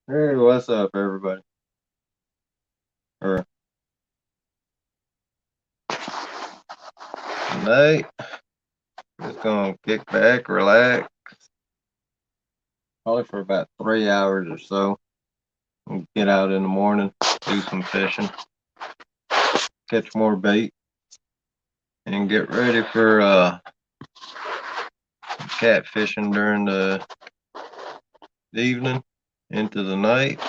Hey, what's up, everybody? Or tonight, just gonna kick back, relax, probably for about 3 hours or so. And get out in the morning, do some fishing, catch more bait, and get ready for catfishing during the evening into the night.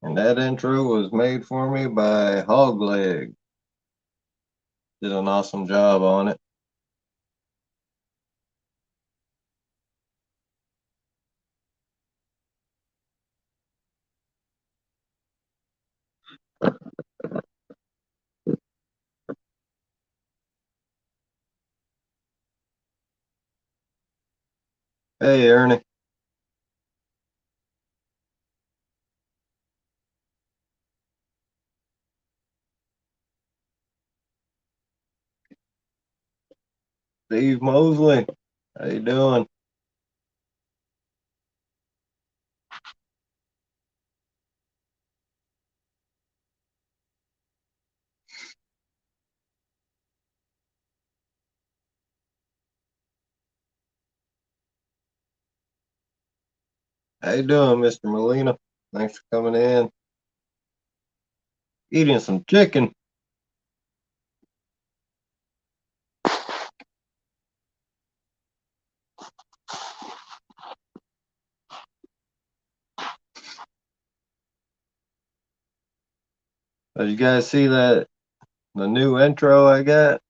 And that intro was made for me by Hogleg. Did an awesome job on it. Hey, Ernie. Steve Mosley. How you doing? How you doing, Mr. Molina? Thanks for coming in. Eating some chicken. Did you guys see that the new intro I got?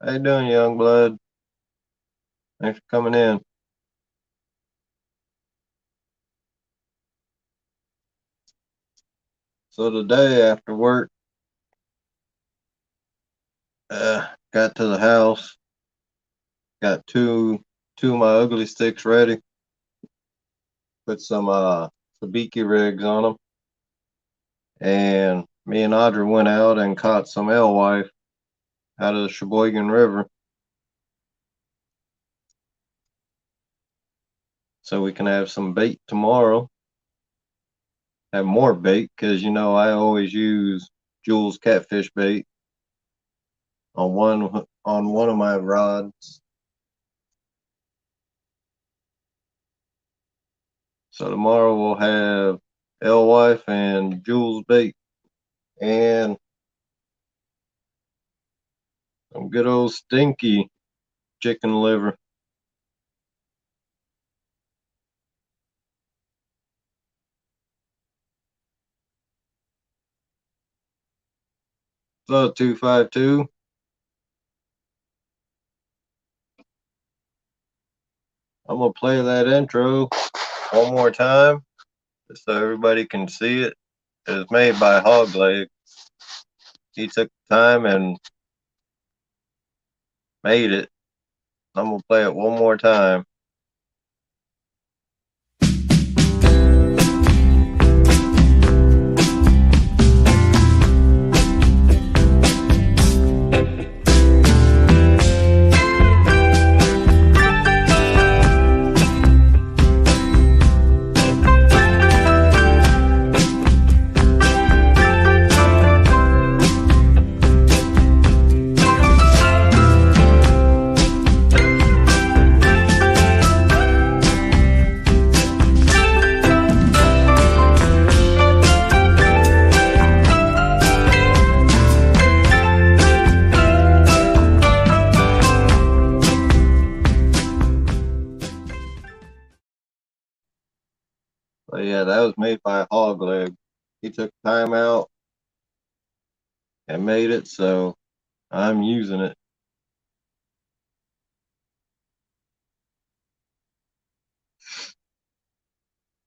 How you doing, young blood? Thanks for coming in. So today after work, got to the house, got two of my ugly sticks ready, put some sabiki rigs on them, and me and Audra went out and caught some alewife out of the Sheboygan River, so we can have some bait tomorrow. Have more bait because I always use Jules catfish bait on one of my rods. So tomorrow we'll have alewife and Jules bait and some good old stinky chicken liver. So 252. I'm gonna play that intro one more time just so everybody can see it. It was made by Hogleg. He took the time and made it. I'm gonna play it one more time. But yeah, that was made by Hogleg. He took time out and made it, so I'm using it.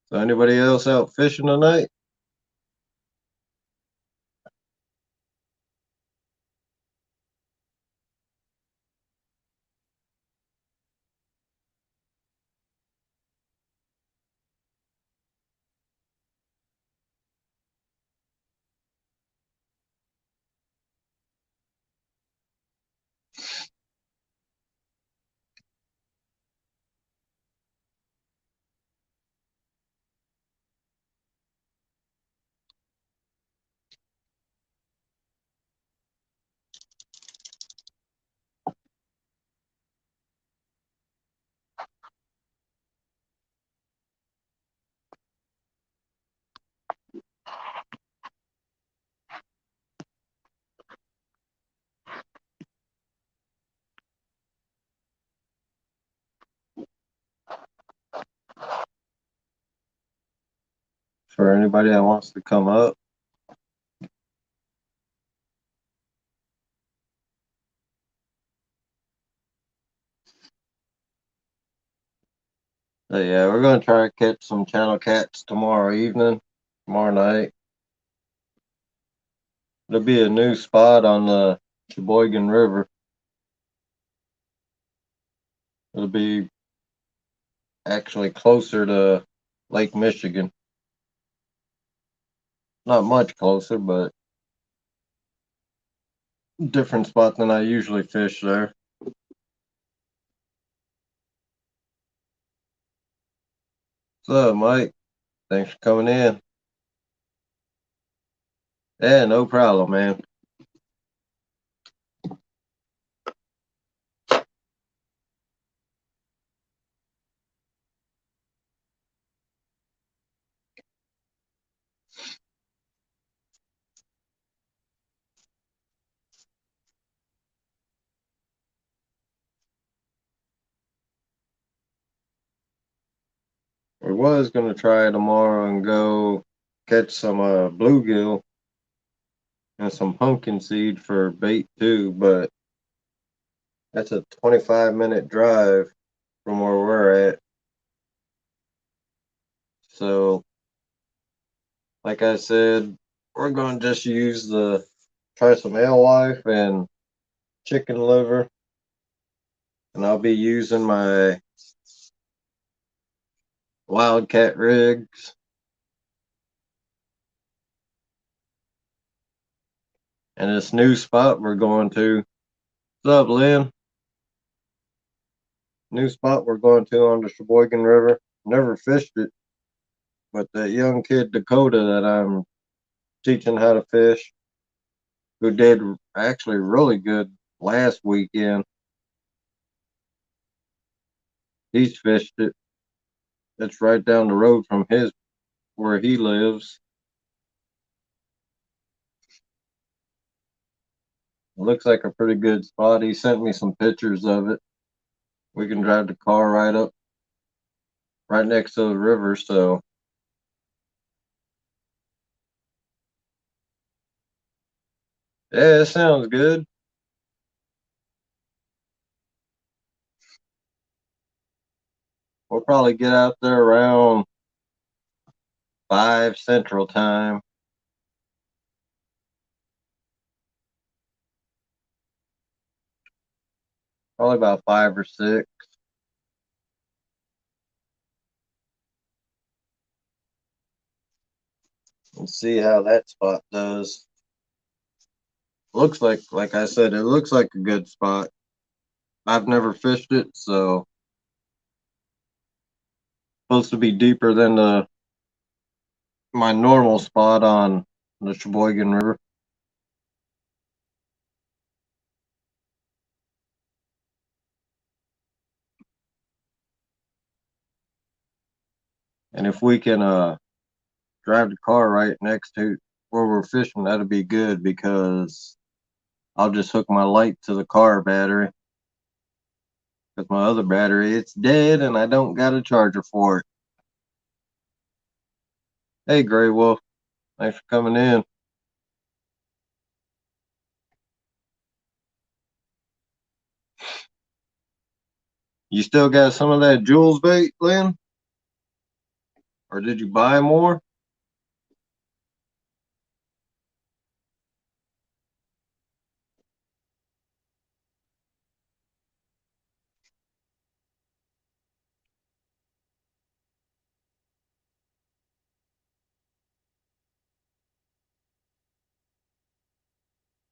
So anybody else out fishing tonight? for anybody that wants to come up. But yeah, we're gonna try to catch some channel cats tomorrow evening, tomorrow night. There'll be a new spot on the Sheboygan River. It'll be actually closer to Lake Michigan. Not much closer, but different spot than I usually fish there. So, Mike, thanks for coming in. Yeah, no problem, man. We was gonna try tomorrow and go catch some bluegill and some pumpkin seed for bait too, but that's a 25-minute drive from where we're at. So, like I said, we're gonna just use try some alewife and chicken liver, and I'll be using my wildcat rigs and this new spot we're going to. What's up, Lynn? New spot we're going to on the Sheboygan River. Never fished it, but that young kid Dakota that I'm teaching how to fish, who did actually really good last weekend, he's fished it. It's right down the road from his where he lives. It looks like a pretty good spot. He sent me some pictures of it. We can drive the car right up, right next to the river. So yeah, it sounds good. We'll probably get out there around 5 Central Time. Probably about 5 or 6. And see how that spot does. Looks like I said, it looks like a good spot. I've never fished it, so supposed to be deeper than my normal spot on the Sheboygan River. And if we can drive the car right next to where we're fishing, that'd be good because I'll just hook my light to the car battery. Because my other battery, it's dead and I don't got a charger for it. Hey, Gray Wolf, thanks for coming in. You still got some of that Jules bait, Lynn? Or did you buy more?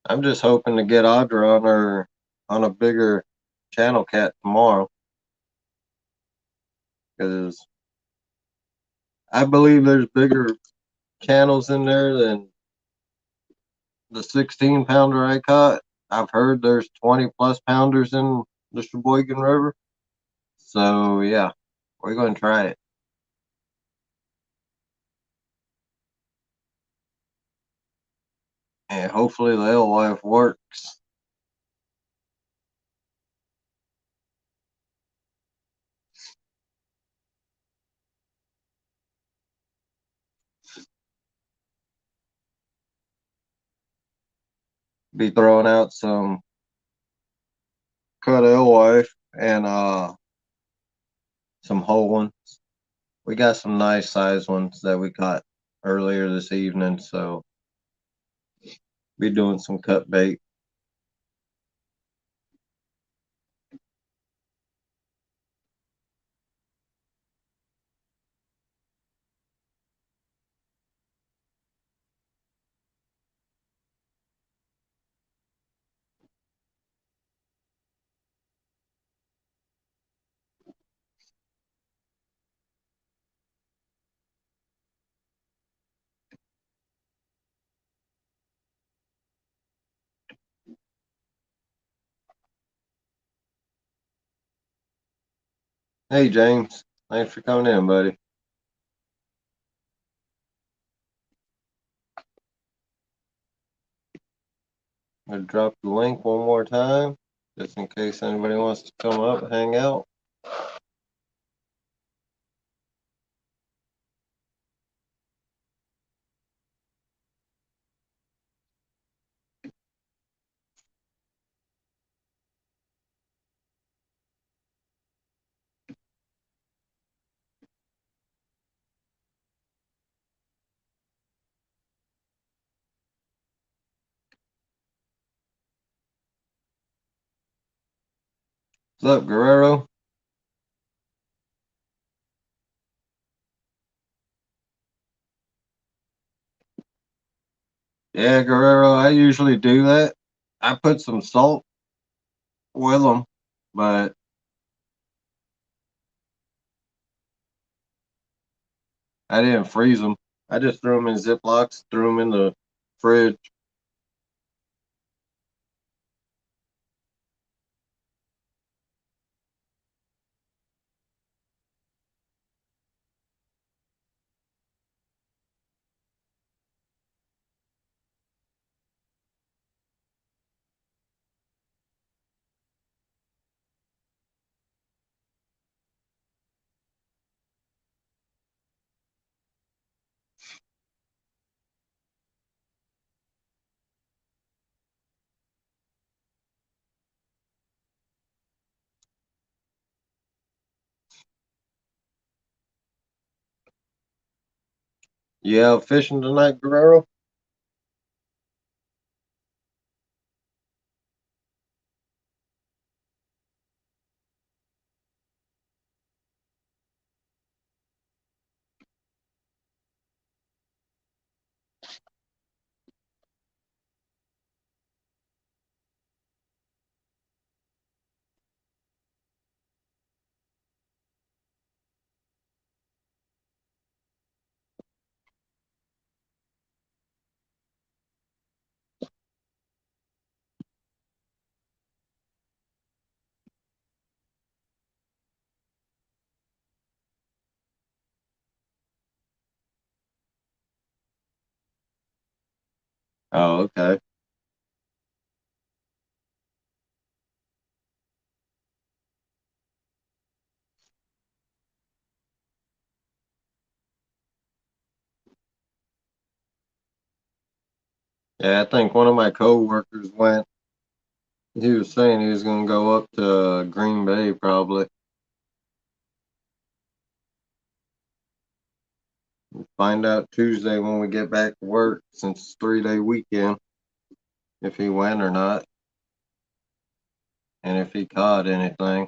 I'm just hoping to get Audra on a bigger channel cat tomorrow. Because I believe there's bigger channels in there than the 16 pounder I caught. I've heard there's 20 plus pounders in the Sheboygan River. So yeah, we're going to try it. And hopefully the alewife works. Be throwing out some cut alewife and some whole ones. We got some nice size ones that we caught earlier this evening, so be doing some cut bait. Hey James, thanks for coming in, buddy. I'll drop the link one more time, just in case anybody wants to come up and hang out. What's up, Guerrero? Yeah, Guerrero, I usually do that. I put some salt with them, but I didn't freeze them. I just threw them in Ziplocs, threw them in the fridge. You out fishing tonight, Guerrero? Oh, okay. Yeah, I think one of my coworkers went. He was saying he was going to go up to Green Bay probably. Find out Tuesday when we get back to work, since it's 3 day weekend, if he went or not, and if he caught anything.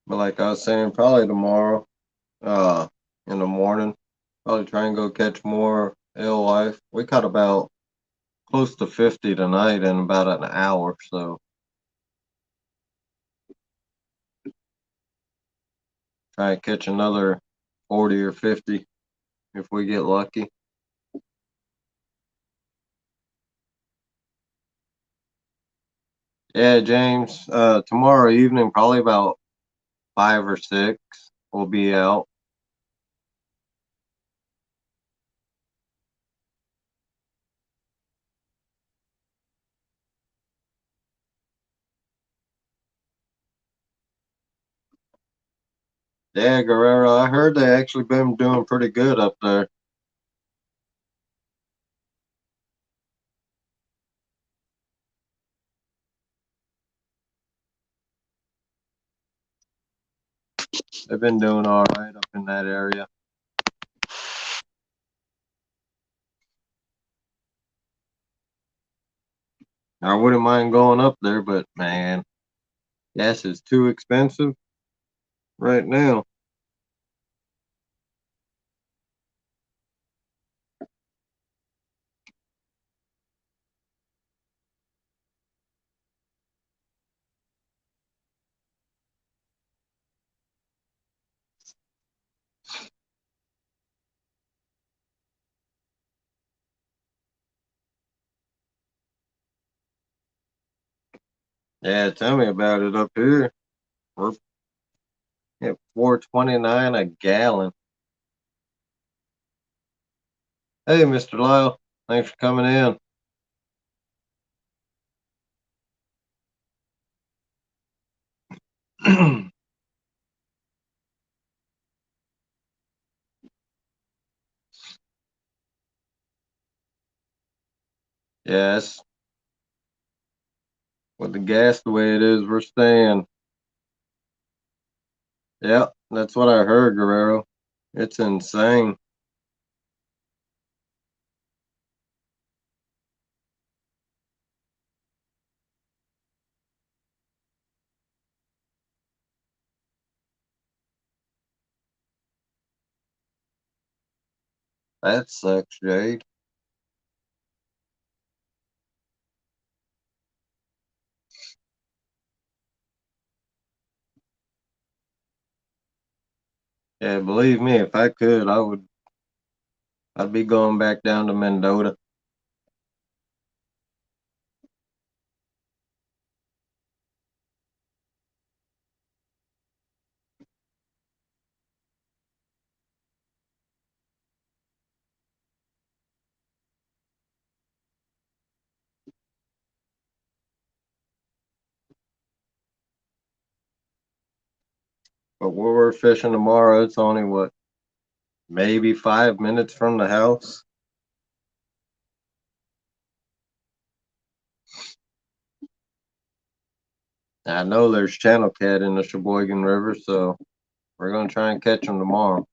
But like I was saying, probably tomorrow, uh, in the morning, probably try and go catch more alewife. We caught about close to 50 tonight in about an hour, so try and catch another 40 or 50 if we get lucky. Yeah, James. Tomorrow evening, probably about 5 or 6, we'll be out. Yeah, Guerrero. I heard they actually been doing pretty good up there. They've been doing all right up in that area. I wouldn't mind going up there, but man, gas is too expensive right now. Yeah, tell me about it up here. We're at 4.29 a gallon. Hey, Mr. Lyle, thanks for coming in. Yes, with the gas the way it is, we're staying. Yep, that's what I heard, Guerrero. It's insane. That sucks, Jade. Yeah, believe me, if I could, I'd be going back down to Mendota. But where we're fishing tomorrow, it's only what, maybe 5 minutes from the house. I know there's channel cat in the Sheboygan River, so we're gonna try and catch them tomorrow.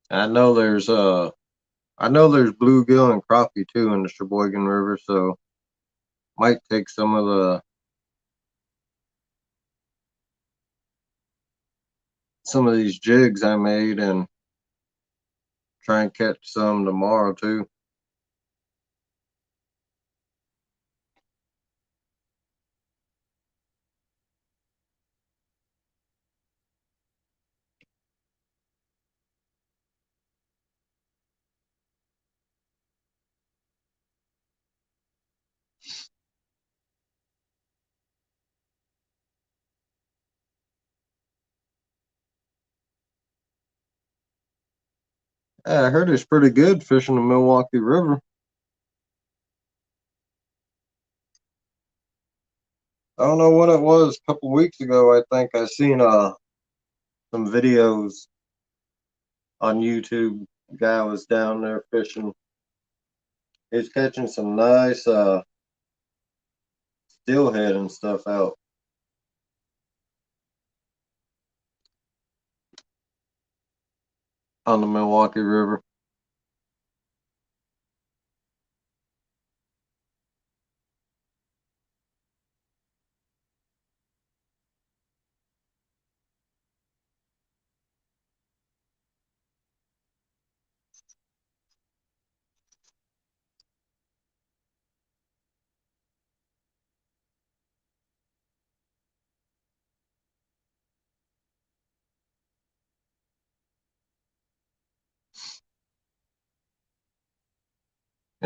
I know there's I know there's bluegill and crappie too in the Sheboygan River, so might take some of these jigs I made and try and catch some tomorrow too. Yeah, I heard it's pretty good fishing the Milwaukee River. I don't know what it was. A couple weeks ago, I think I seen some videos on YouTube. Guy was down there fishing. He's catching some nice steelhead and stuff out on the Milwaukee River.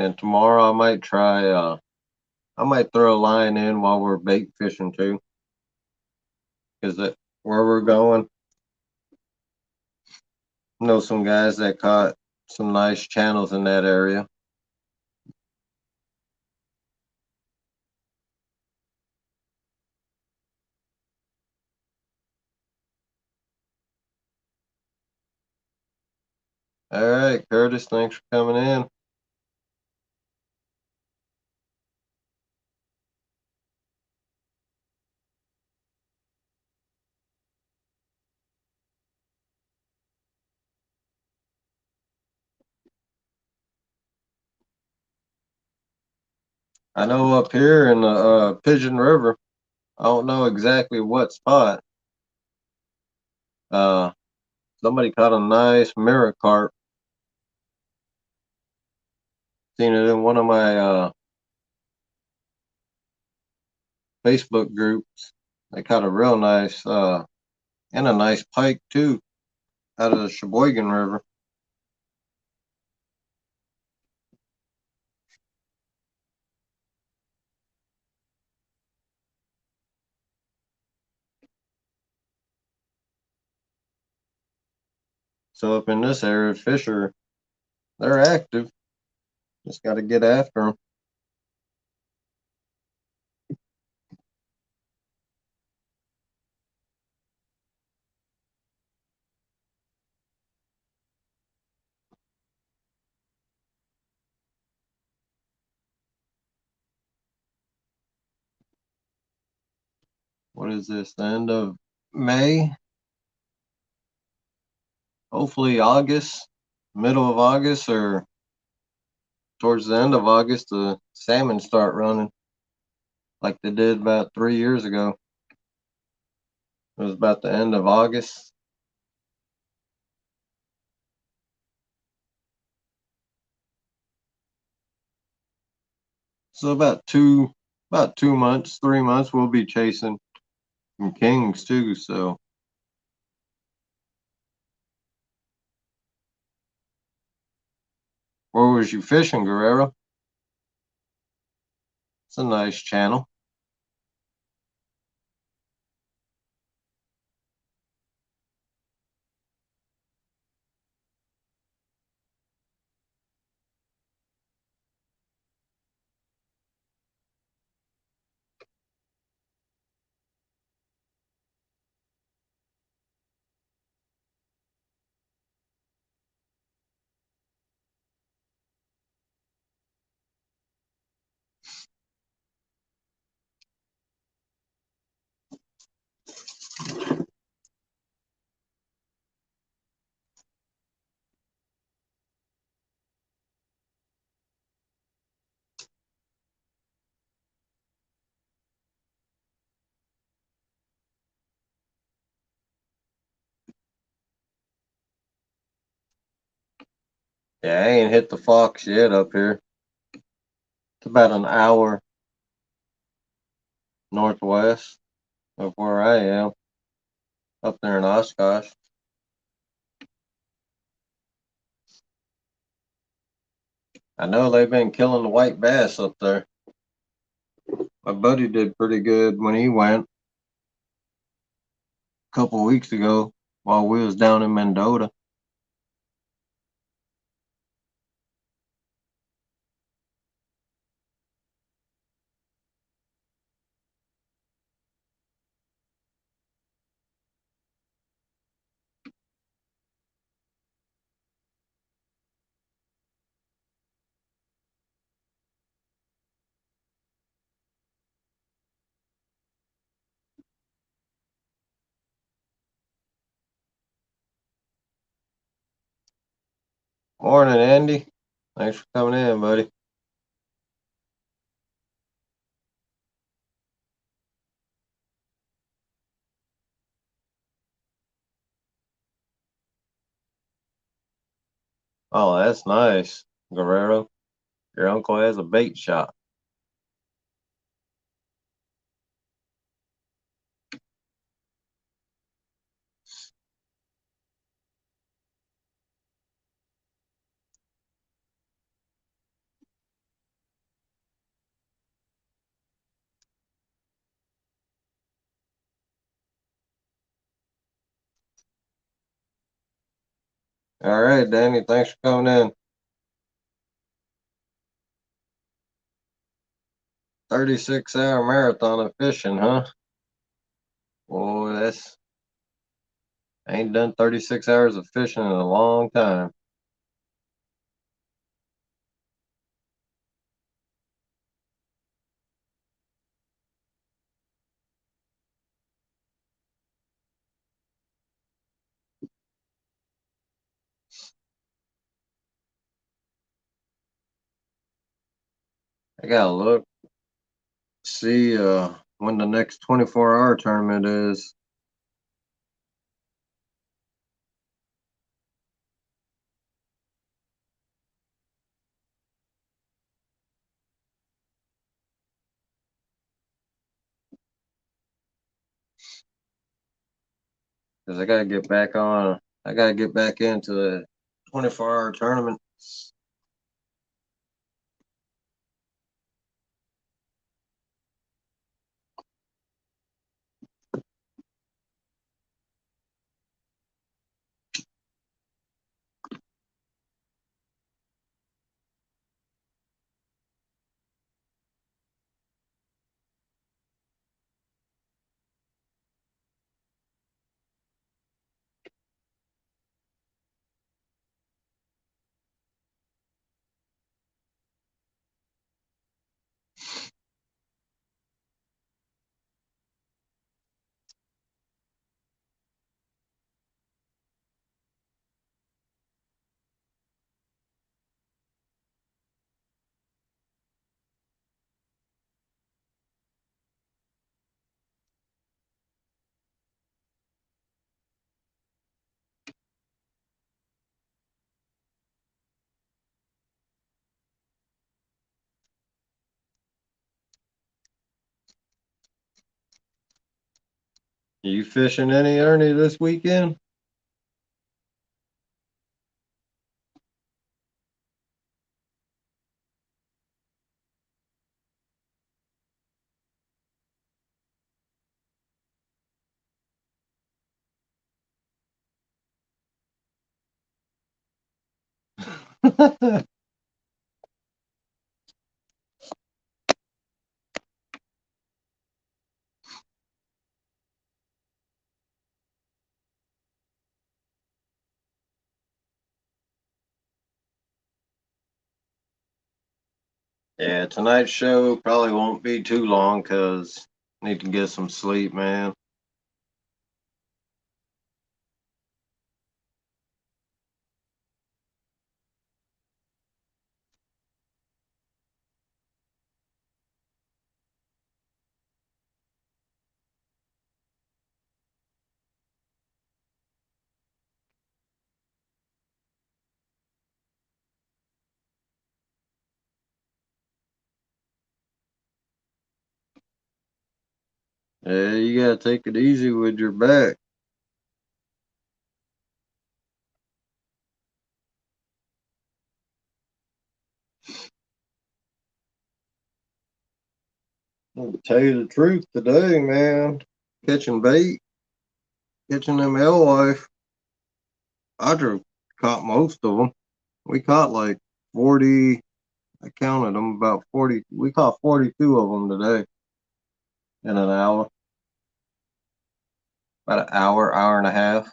And tomorrow I might try. I might throw a line in while we're bait fishing too, because where we're going, know some guys that caught some nice channels in that area. All right, Curtis, thanks for coming in. I know up here in the Pigeon River, I don't know exactly what spot. Uh, Somebody caught a nice mirror carp. Seen it in one of my Facebook groups. They caught a real nice and a nice pike too out of the Sheboygan River. So up in this area, they're active. Just got to get after them. What is this? The end of May? Hopefully August, middle of August, or towards the end of August, the salmon start running like they did about 3 years ago. It was about the end of August. So about 2 months, 3 months, we'll be chasing some kings too. So where was you fishing, Guerrero? It's a nice channel. Yeah, I ain't hit the Fox yet up here. It's about an hour northwest of where I am, up there in Oshkosh. I know they've been killing the white bass up there. My buddy did pretty good when he went a couple weeks ago while we was down in Mendota. Morning, Andy. Thanks for coming in, buddy. Oh, that's nice, Guerrero. Your uncle has a bait shop. All right, Danny, thanks for coming in. 36-hour marathon of fishing, huh? Boy, that's I ain't done 36 hours of fishing in a long time. I gotta look, see when the next 24-hour tournament is. Because I gotta get back into the 24-hour tournament. You fishing any, Ernie, this weekend? Yeah, tonight's show probably won't be too long because I need to get some sleep, man. Yeah, you gotta take it easy with your back. To tell you the truth today, man, catching bait, catching them alewife, I just caught most of them. We caught like 40, I counted them about 40. We caught 42 of them today in an hour, about an hour, hour and a half.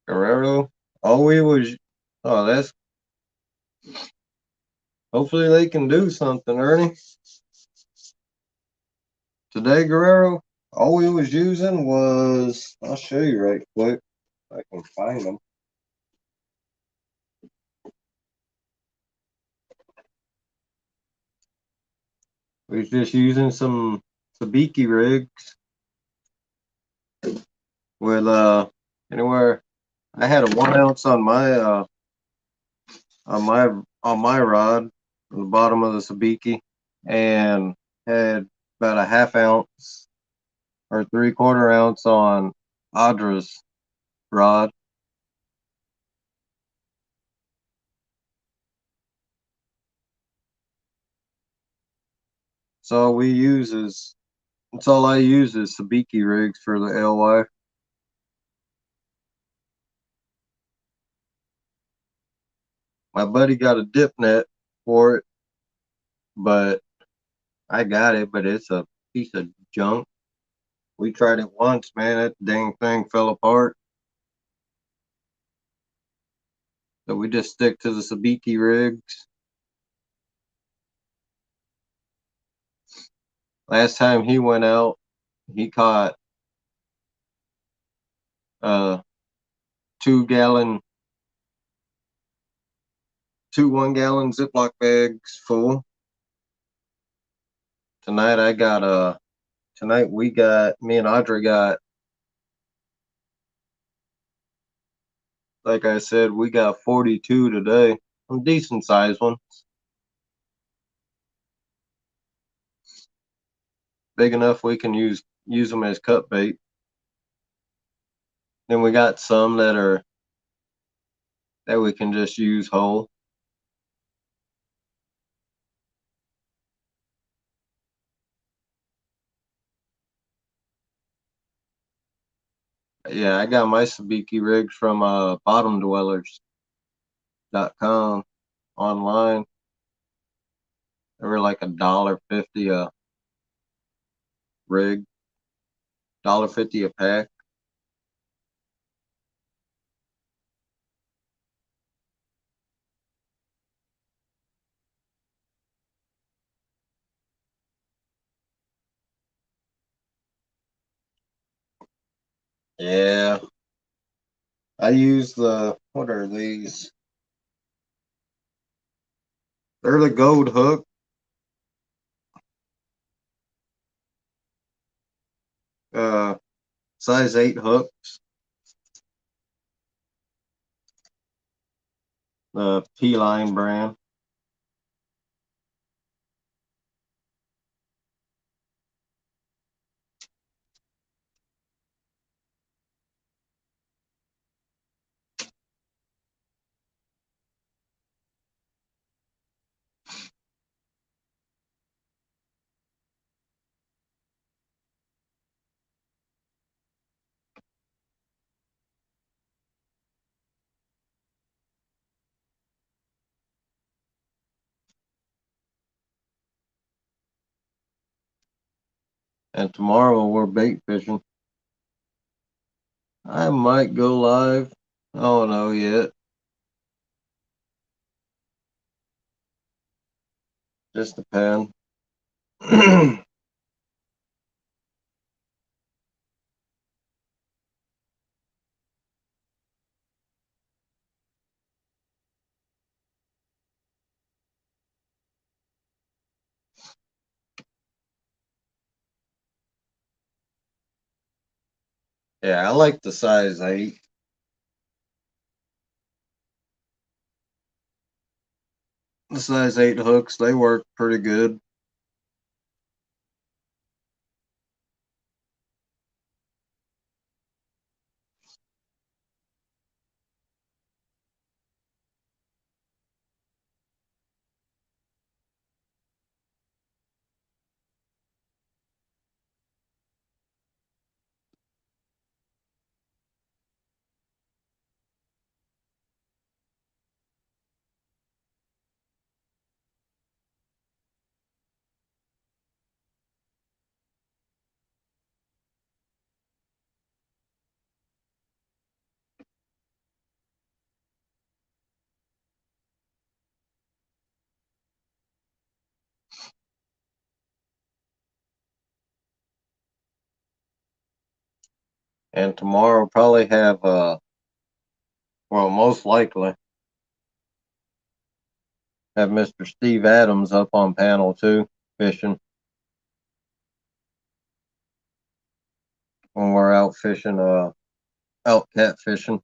Guerrero, all we was, oh, that's, hopefully they can do something, Ernie. Today, Guerrero, all we was using was, I'll show you right quick. If I can find them. We was just using some sabiki rigs with anywhere. I had a 1 ounce on my on my rod on the bottom of the sabiki, and had about a half ounce or 3/4 ounce on Adra's rod. So we use is That's all I use is sabiki rigs for the LY. My buddy got a dip net for it, but I got it, but it's a piece of junk. We tried it once, man. That dang thing fell apart. So we just stick to the sabiki rigs. Last time he went out, he caught 2 gallon, 2 1 gallon Ziploc bags full. Tonight I got tonight we got me and Audrey got, like I said, we got 42 today. Some decent sized one. Big enough we can use them as cut bait. Then we got some that we can just use whole. Yeah, I got my sabiki rigs from bottomdwellers.com online. They were like $1.50 a rig, $1.50 a pack. Yeah, I use what are these? They're the gold hook. Uh, size 8 hooks. The P-Line brand. And tomorrow we're bait fishing. I might go live. I don't know yet. Just depend. Yeah, I like the size 8. The size 8 hooks, they work pretty good. And tomorrow probably have well, most likely have Mr. Steve Adams up on panel too, fishing when we're out fishing, out catfishing.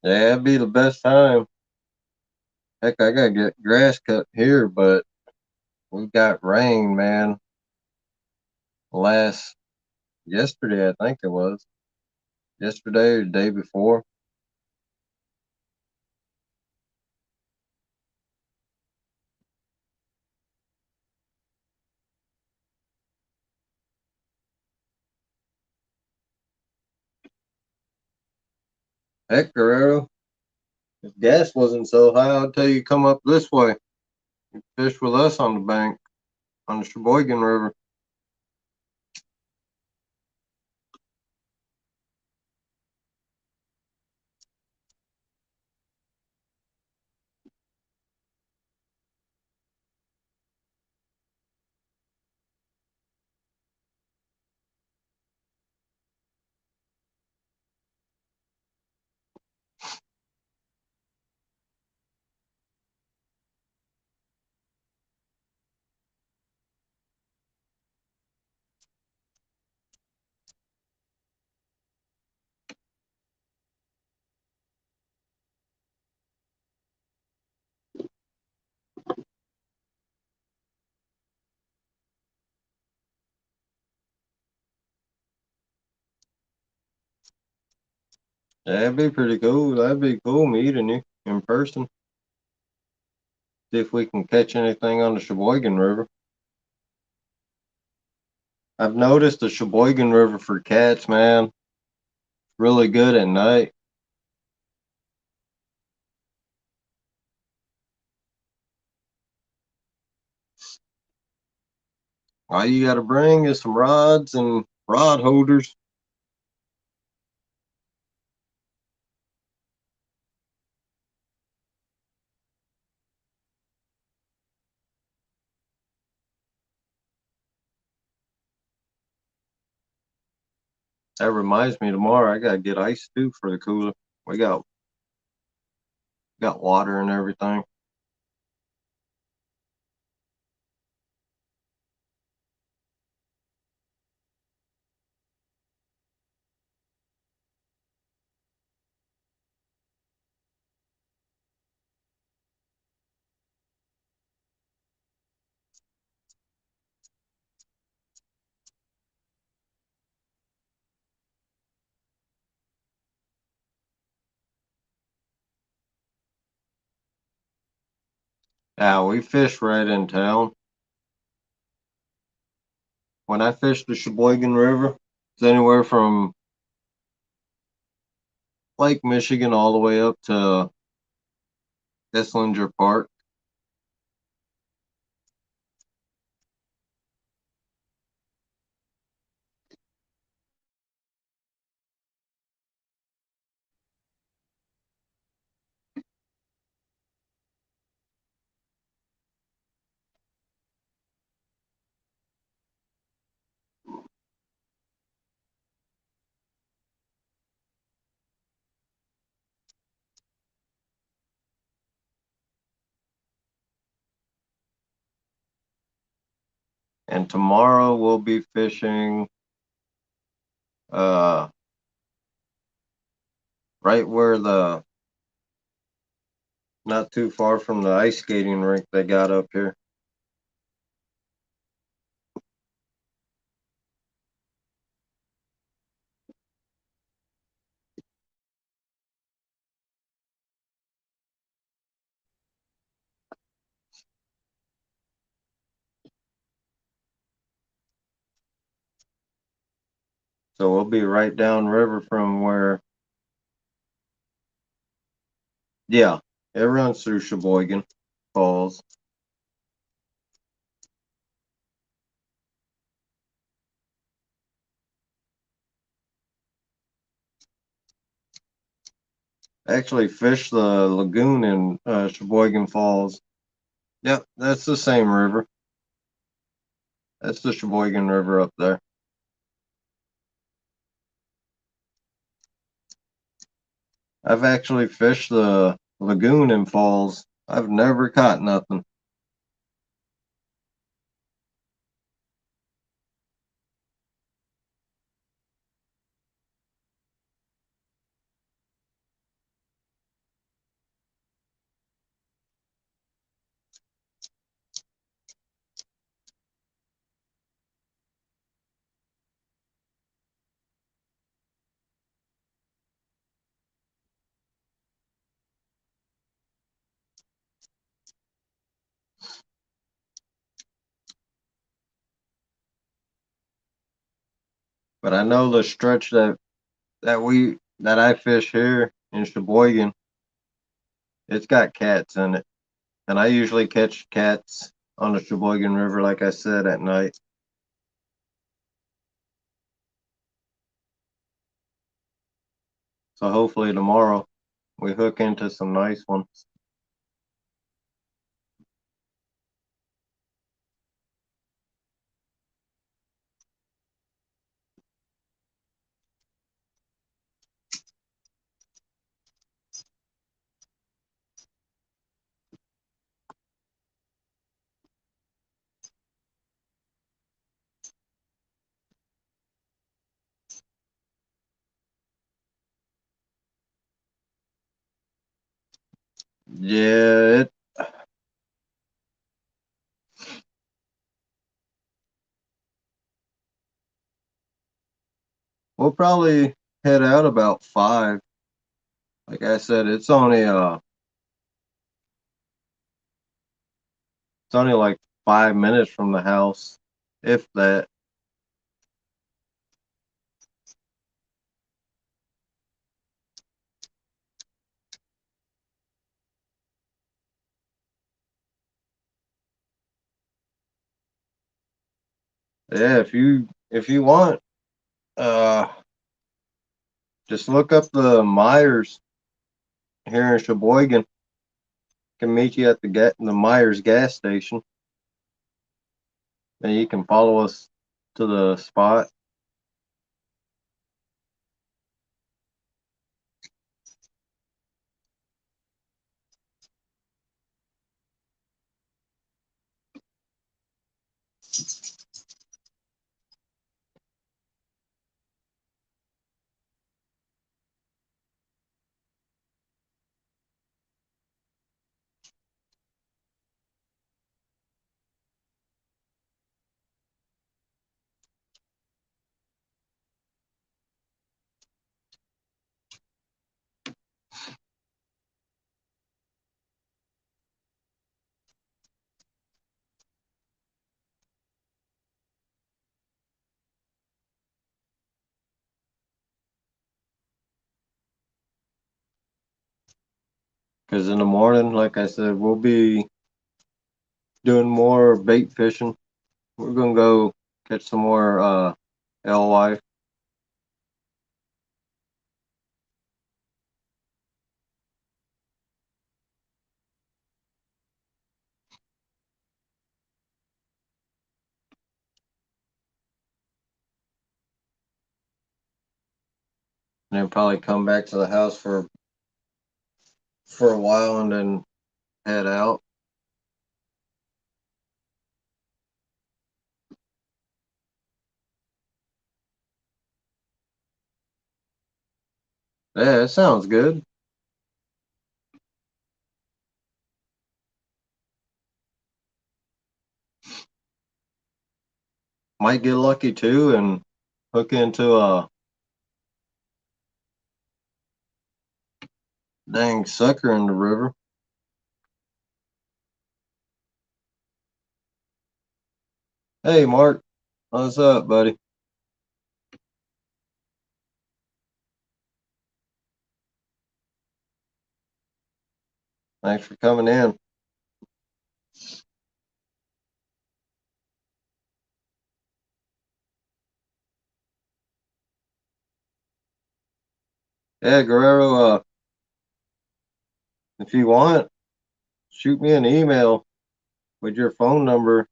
Yeah, it'd be the best time. Heck, I gotta get grass cut here, but we got rain, man. Last yesterday, I think it was. Yesterday or the day before. Heck, Guerrero, if gas wasn't so high, I'd tell you come up this way. Fish with us on the bank, on the Sheboygan River. Yeah, that'd be pretty cool. That'd be cool meeting you in person. See if we can catch anything on the Sheboygan River. I've noticed the Sheboygan River for cats, man, really good at night. All you gotta bring is some rods and rod holders. That reminds me, tomorrow I gotta get ice too for the cooler. We got water and everything. Yeah, we fish right in town. When I fish the Sheboygan River, it's anywhere from Lake Michigan all the way up to Esslinger Park. And tomorrow we'll be fishing uh right where the not too far from the ice skating rink they got up here. So we'll be right down river from where, yeah, it runs through Sheboygan Falls. Actually fish the lagoon in Sheboygan Falls. Yep, that's the same river. That's the Sheboygan River up there. I've actually fished the lagoon in Falls. I've never caught nothing. But I know the stretch that I fish here in Sheboygan, it's got cats in it, and I usually catch cats on the Sheboygan River, like I said, at night. So hopefully tomorrow we hook into some nice ones. Yeah, we'll probably head out about 5. Like I said, it's only like 5 minutes from the house, if that. Yeah, if you want, uh, just look up the Myers here in Sheboygan. Can meet you at the Myers gas station, and you can follow us to the spot. Because in the morning, like I said, we'll be doing more bait fishing. We're gonna go catch some more alewife. And then probably come back to the house for a while and then head out. Yeah, it sounds good. Might get lucky too and hook into a dang sucker in the river. Hey, Mark, what's up, buddy? Thanks for coming in. Yeah, Guerrero, if you want, shoot me an email with your phone number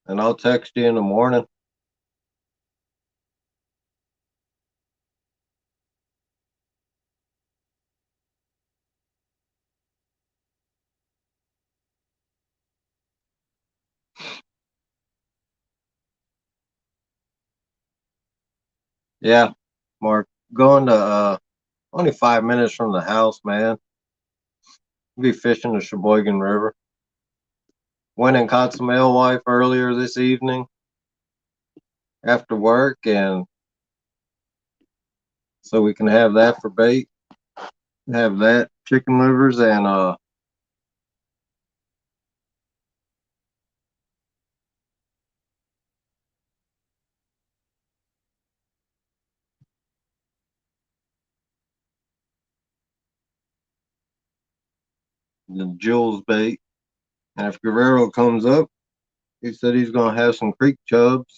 and I'll text you in the morning. Yeah, Mark, going to only 5 minutes from the house, man. We'll be fishing the Sheboygan River. Went and caught some alewife earlier this evening after work, and so we can have that for bait. Have that chicken livers and the Jules bait. And if Guerrero comes up, he said he's going to have some creek chubs.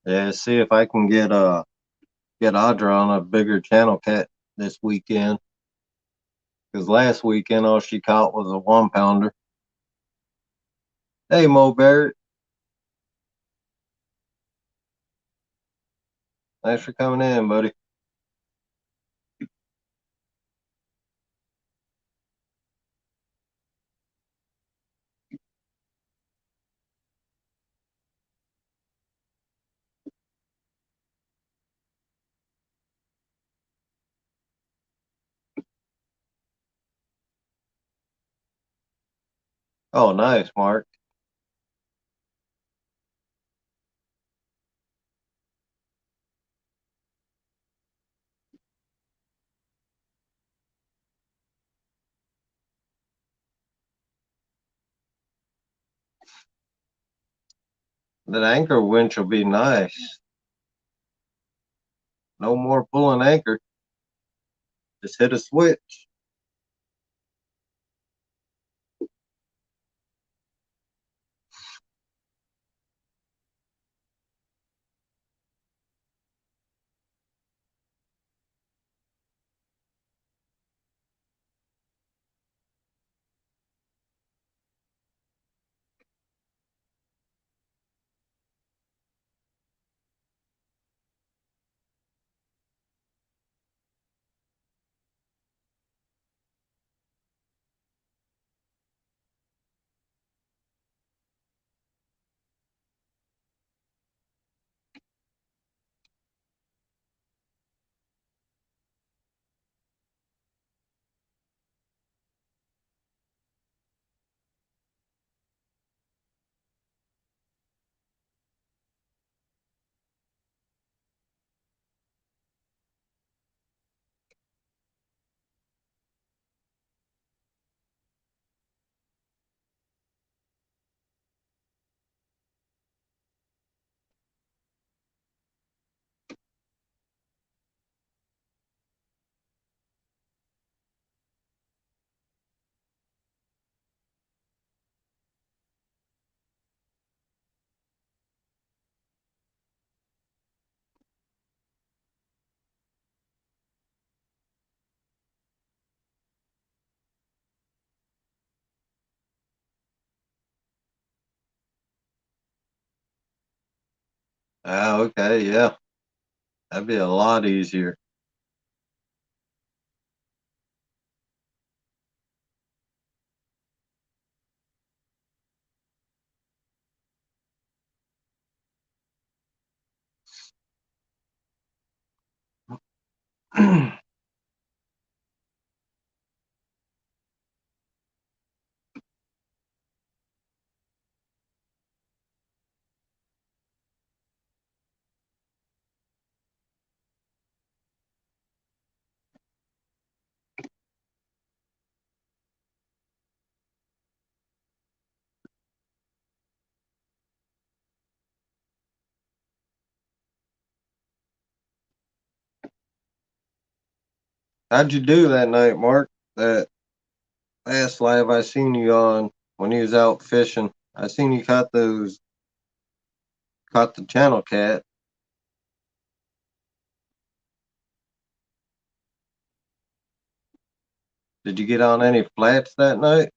Yeah, see if I can get Audra on a bigger channel cat this weekend. Because last weekend all she caught was a 1 pounder. Hey Mo Barrett, thanks for coming in, buddy. Oh, nice, Mark. That anchor winch will be nice. No more pulling anchor. Just hit a switch. Ah, okay, yeah. That'd be a lot easier. How'd you do that night, Mark? That last live I seen you on when you was out fishing. I seen you caught the channel cat. Did you get on any flats that night?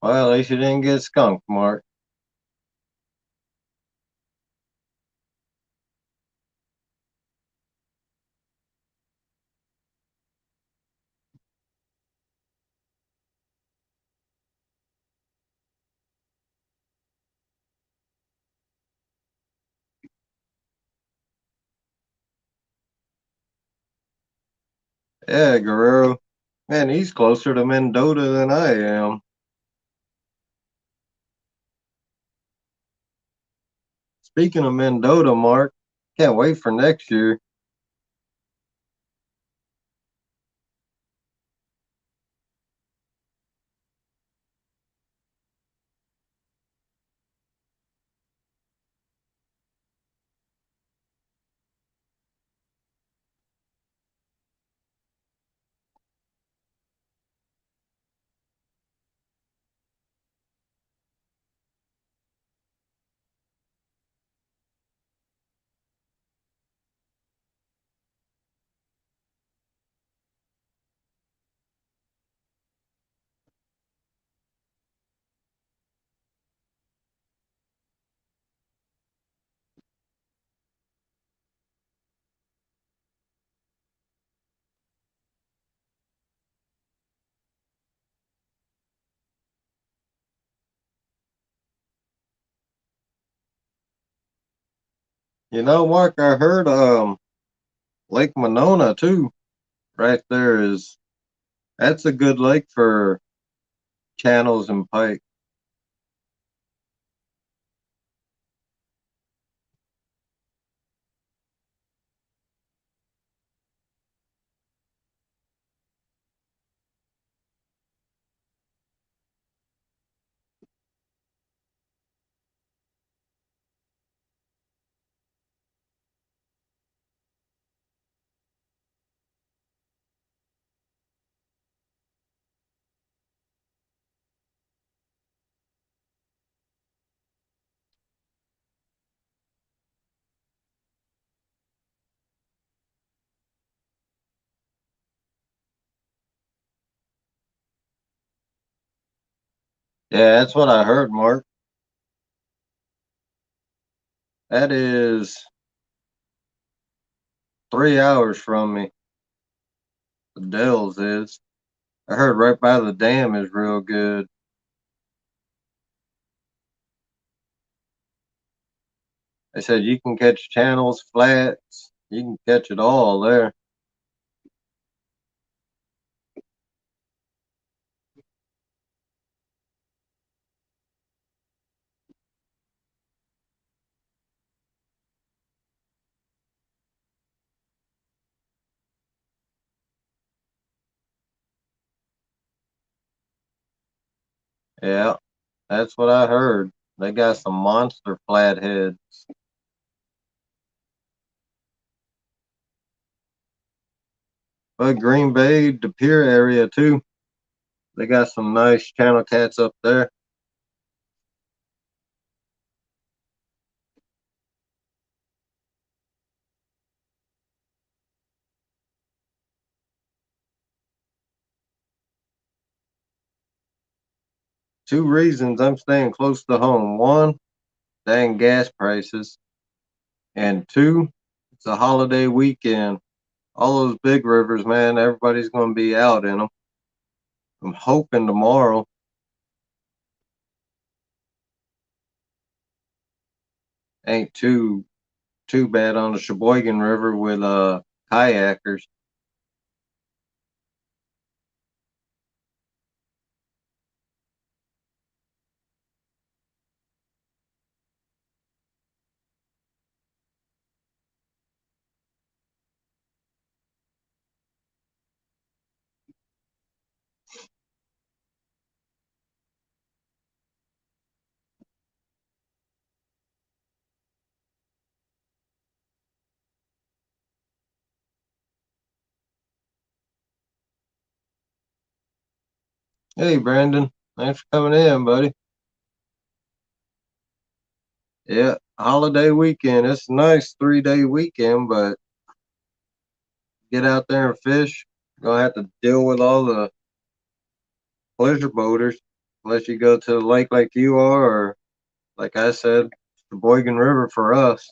Well, at least you didn't get skunked, Mark. Yeah, Guerrero. Man, he's closer to Mendota than I am. Speaking of Mendota, Mark, can't wait for next year. You know, Mark, I heard Lake Monona too. Right there is that's a good lake for channels and pike. Yeah, that's what I heard, Mark. That is 3 hours from me. The Dells is. I heard right by the dam is real good. They said you can catch channels, flats, you can catch it all there. Yeah, that's what I heard. They got some monster flatheads. But Green Bay, De Pere area too. They got some nice channel cats up there. 2 reasons I'm staying close to home. One, dang gas prices. And two, it's a holiday weekend. All those big rivers, man, everybody's going to be out in them. I'm hoping tomorrow ain't too bad on the Sheboygan River with kayakers. Hey, Brandon, thanks for coming in, buddy. Yeah, holiday weekend. It's a nice 3 day weekend, but get out there and fish. Gonna have to deal with all the pleasure boaters. unless you go to the lake like you are, or like I said, the Boygan River for us.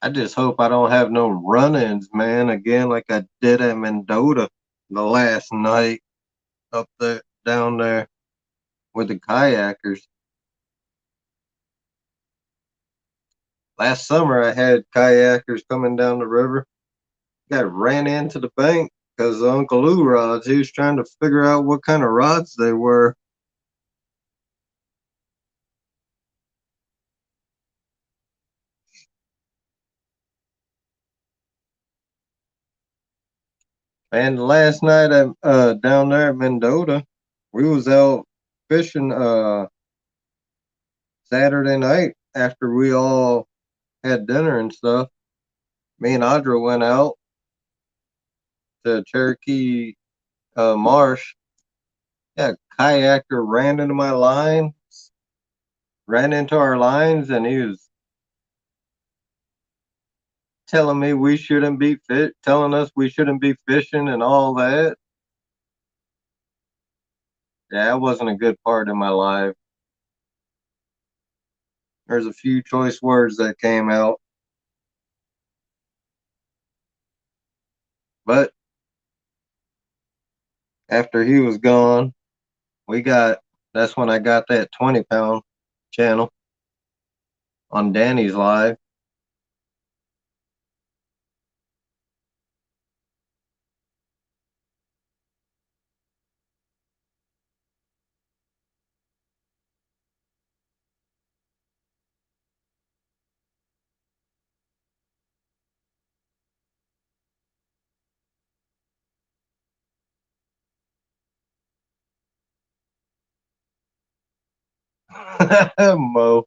I just hope I don't have no run-ins, man, again like I did at Mendota the last night up there, down there with the kayakers. Last summer, I had kayakers coming down the river. Got ran into the bank because Uncle Lou rods. He was trying to figure out what kind of rods they were. And last night, at down there at Mendota, we was out fishing Saturday night after we all had dinner and stuff. Me and Audra went out to Cherokee Marsh. Yeah, kayaker ran into my line, ran into our lines, and he was telling me we shouldn't be telling us we shouldn't be fishing and all that. Yeah, that wasn't a good part in my life. There's a few choice words that came out, but after he was gone, we got. That's when I got that 20-pound channel on Danny's live. Mo.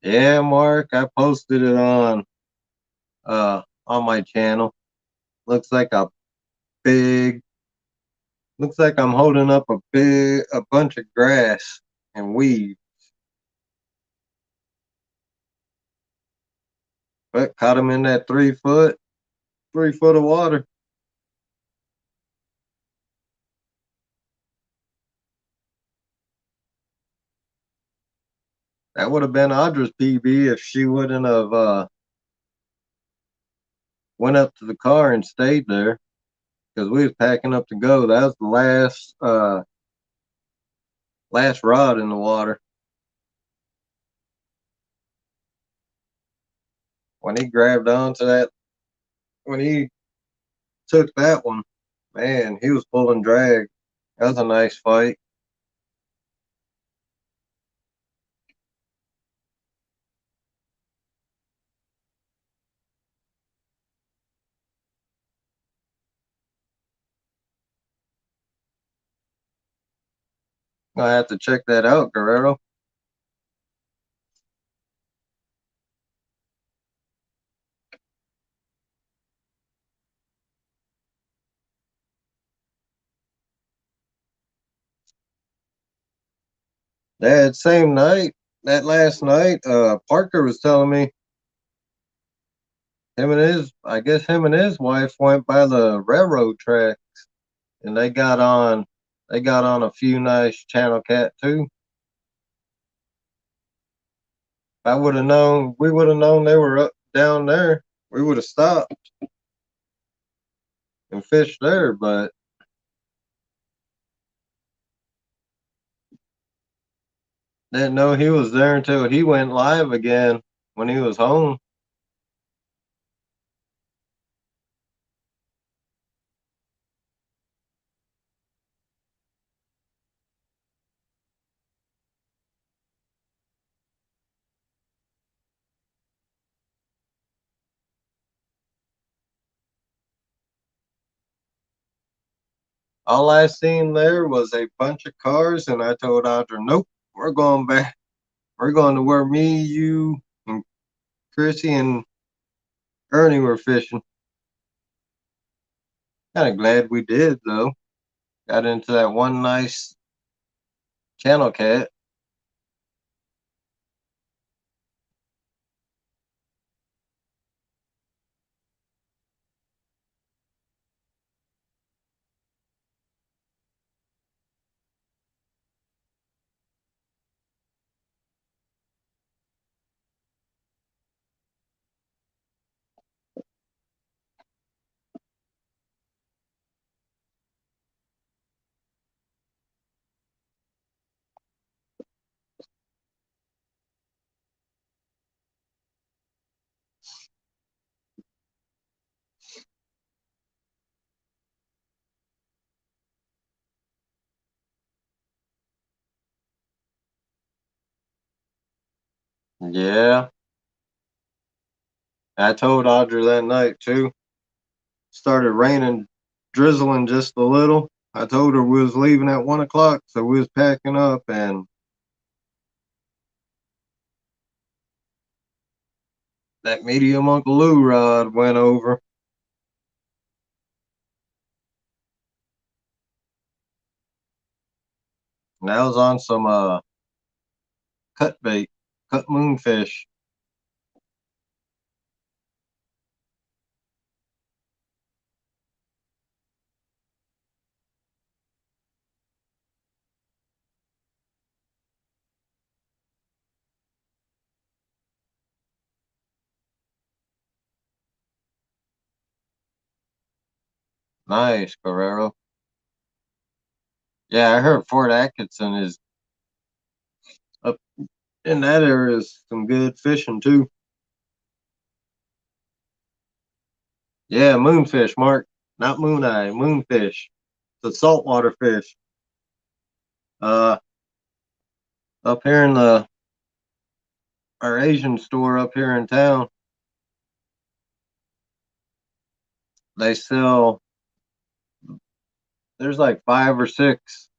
Yeah, Mark, I posted it on my channel. Looks like a big looks like I'm holding up a bunch of grass and weed. But caught him in that 3 foot of water. That would have been Audra's PB if she wouldn't have went up to the car and stayed there because we was packing up to go. That was the last rod in the water. When he grabbed onto that, when he took that one, man, he was pulling drag. That was a nice fight. I have to check that out, Guerrero. That same night, that last night, Parker was telling me I guess him and his wife went by the railroad track and they got on a few nice channel cat too. If I would have known, we would have known they were up down there. We would have stopped. and fish there, but didn't know he was there until he went live again when he was home. All I seen there was a bunch of cars, and I told Audra, "Nope, we're going back. We're going to where me, you, and Chrissy and Ernie were fishing." Kind of glad we did though. Got into that one nice channel cat. Yeah, I told Audra that night too. Started raining, drizzling just a little. I told her we was leaving at 1 o'clock, so we was packing up, and that medium Uncle Lou rod went over. And I was on some cut bait, cut moonfish. Nice, Guerrero. Yeah, I heard Fort Atkinson is up in that area is some good fishing too. Yeah, moonfish, Mark. Not moon eye, moonfish. It's a saltwater fish. Uh, up here in the our Asian store up here in town, they sell. There's like 5 or 6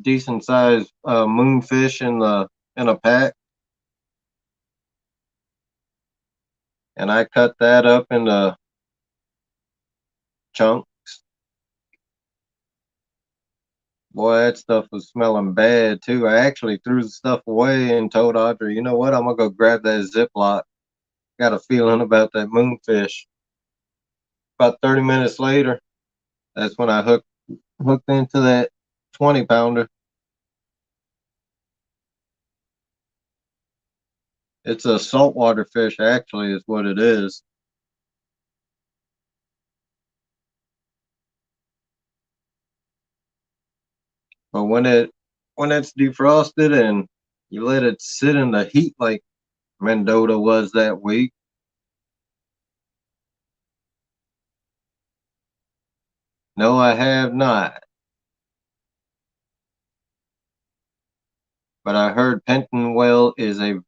decent sized moonfish in a pack, and I cut that up into chunks. Boy, that stuff was smelling bad too. I actually threw the stuff away and told Audrey, "You know what? I'm gonna go grab that Ziploc. Got a feeling about that moonfish." About 30 minutes later, that's when I hooked into that 20 pounder. It's a saltwater fish, actually, is what it is. But when it's defrosted and you let it sit in the heat like Mendota was that week, no, I have not. But I heard Pentonville is a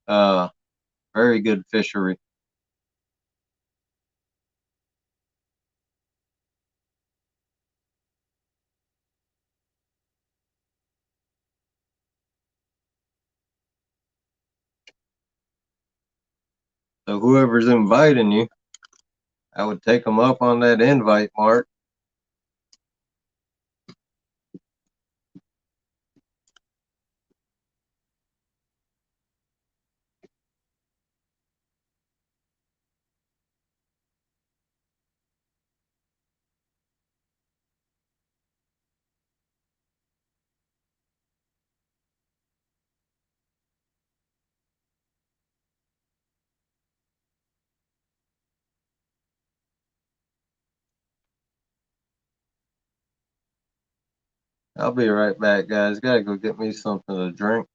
uh, very good fishery. So whoever's inviting you, I would take them up on that invite, Mark. I'll be right back, guys. Gotta go get me something to drink.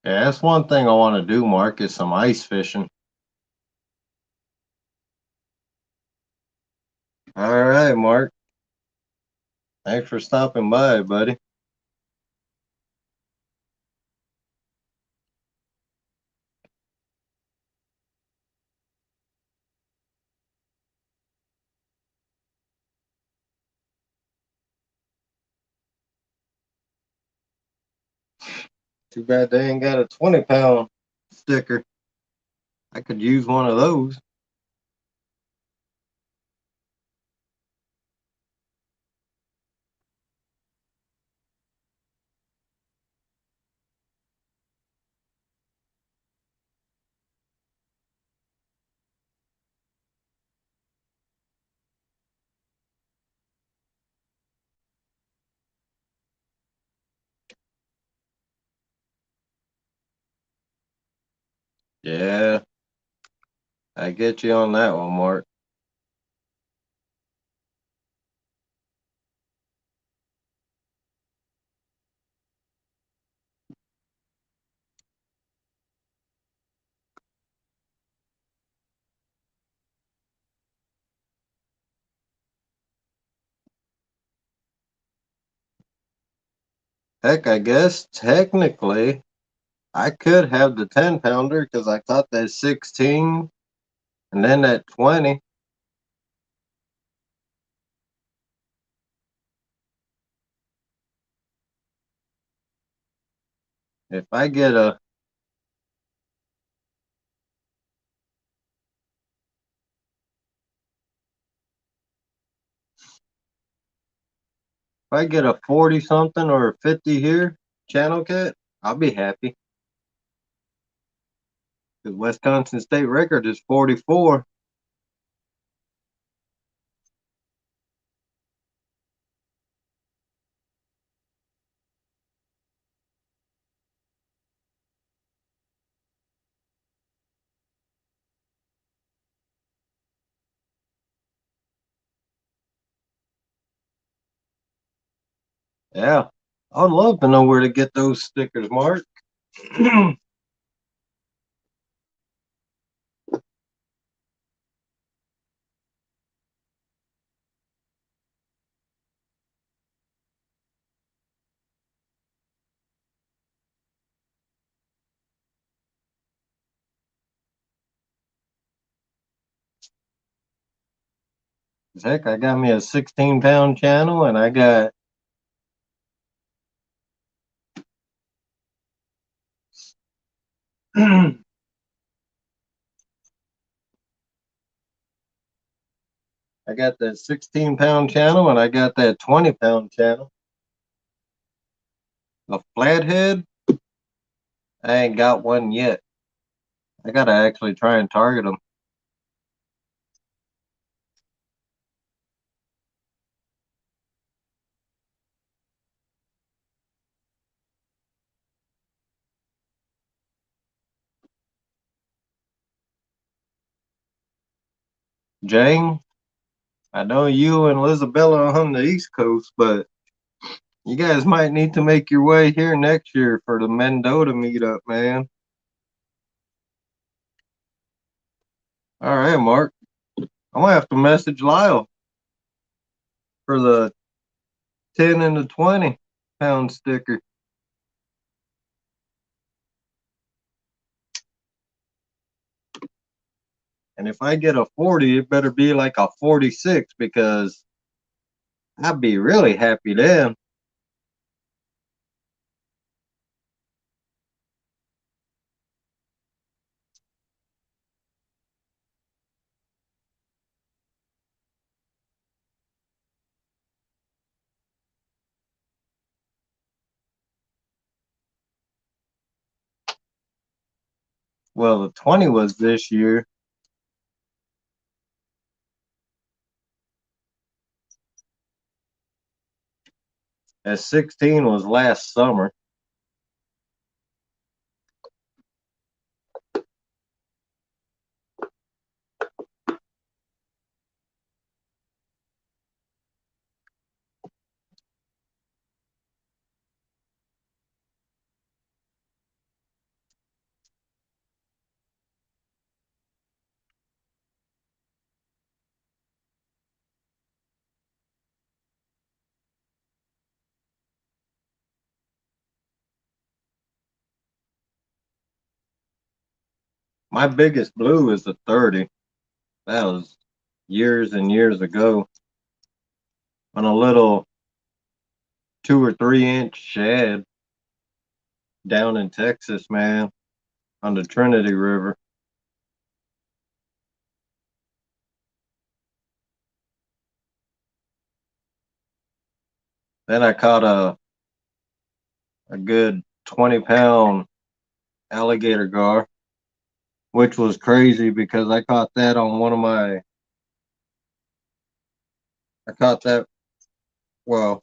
Yeah, that's one thing I want to do, Mark, is some ice fishing. All right, Mark. Thanks for stopping by, buddy. Too bad they ain't got a 20-pound sticker. I could use one of those. Yeah, I get you on that one, Mark. Heck, I guess technically I could have the 10 pounder because I caught that 16 and then that 20. If I get a if I get a 40 something or a 50 here, channel cat, I'll be happy. Because Wisconsin state record is 44. Yeah. I'd love to know where to get those stickers, Mark. Heck, I got me a 16-pound channel and I got that 16-pound channel and I got that 20-pound channel. A flathead, I ain't got one yet. I gotta actually try and target them. Jane, I know you and Isabella are on the East Coast, but you guys might need to make your way here next year for the Mendota meetup, man. All right, Mark. I'm gonna have to message Lyle for the 10 and the 20-pound sticker. And if I get a 40, it better be like a 46 because I'd be really happy then. Well, the 20 was this year. That 16 was last summer. My biggest blue is a 30. That was years and years ago on a little 2 or 3 inch shad down in Texas, man, on the Trinity River. Then I caught a good 20-pound alligator gar, which was crazy because I caught that on one of my, I caught that, well,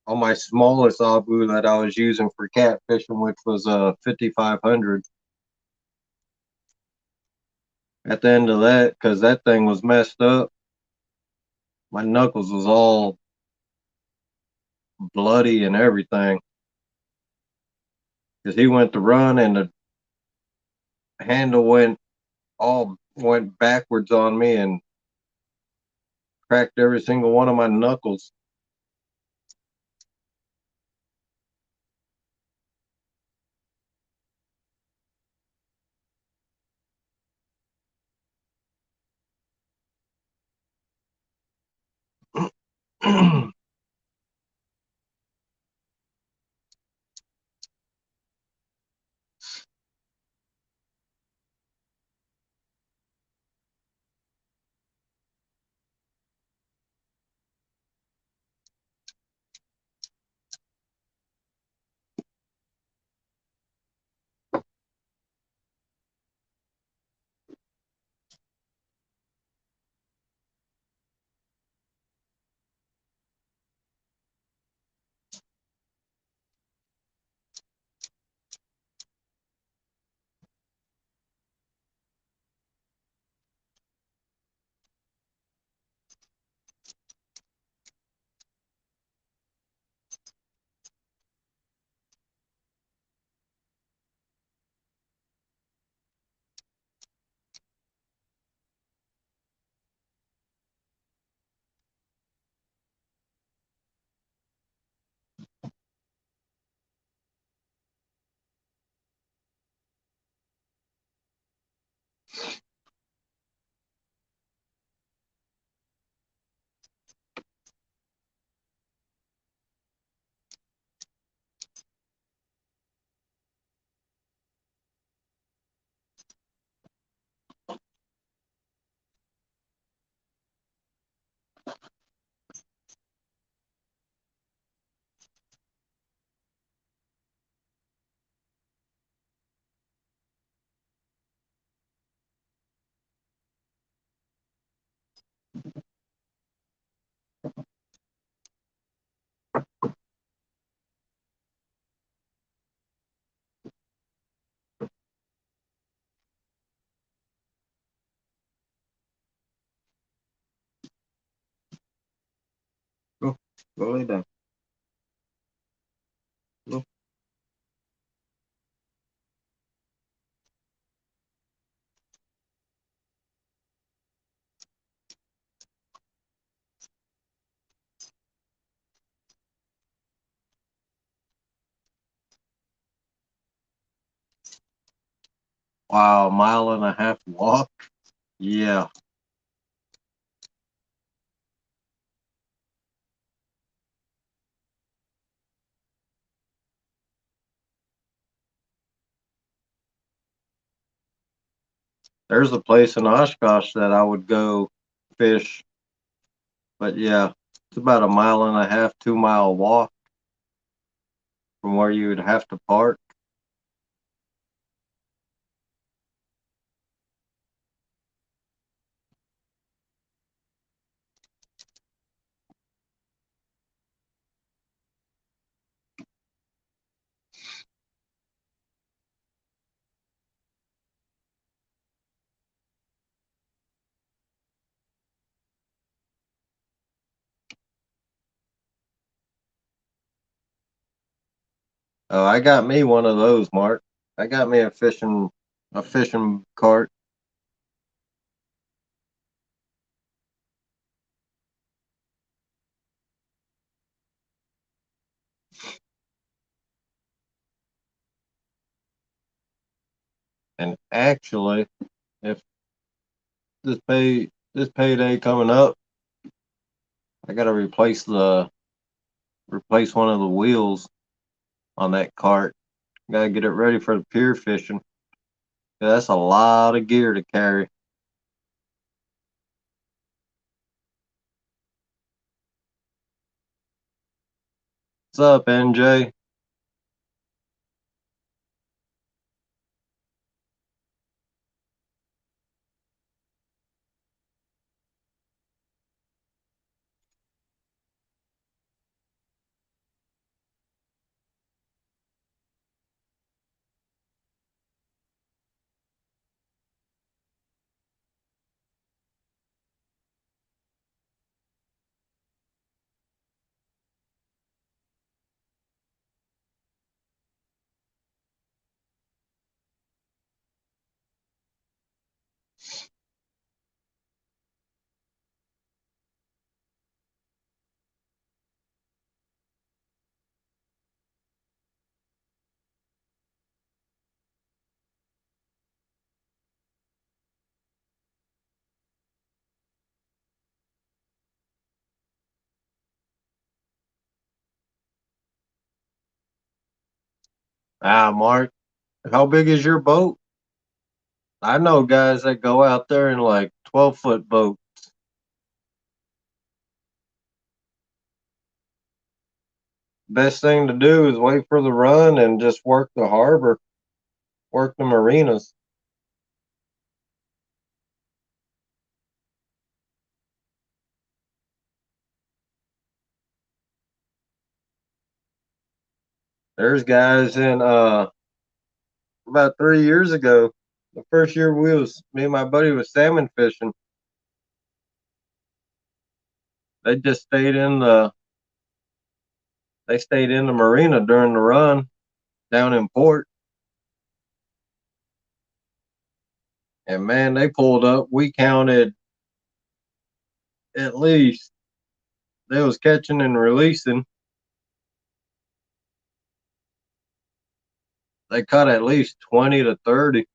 on my smallest abu that I was using for catfishing, which was a 5500. At the end of that, because that thing was messed up, my knuckles was all bloody and everything. Because he went to run and the handle went backwards on me and cracked every single one of my knuckles. Go, go lay down. Go. Wow, 1.5 mile walk. Yeah, there's a place in Oshkosh that I would go fish, but yeah, it's about 1.5 mile, 2 mile walk from where you would have to park. Oh, I got me one of those, Mark. I got me a fishing cart. And actually, if this payday coming up, I gotta replace one of the wheels on that cart. Gotta get it ready for the pier fishing. That's a lot of gear to carry. What's up, NJ? Ah, Mark, how big is your boat? I know guys that go out there in like 12-foot boat. Best thing to do is wait for the run and just work the harbor, work the marinas. There's guys in about 3 years ago, the first year me and my buddy was salmon fishing. They just stayed in the marina during the run down in port. And man, they pulled up. We counted at least they was catching and releasing. They caught at least 20 to 30.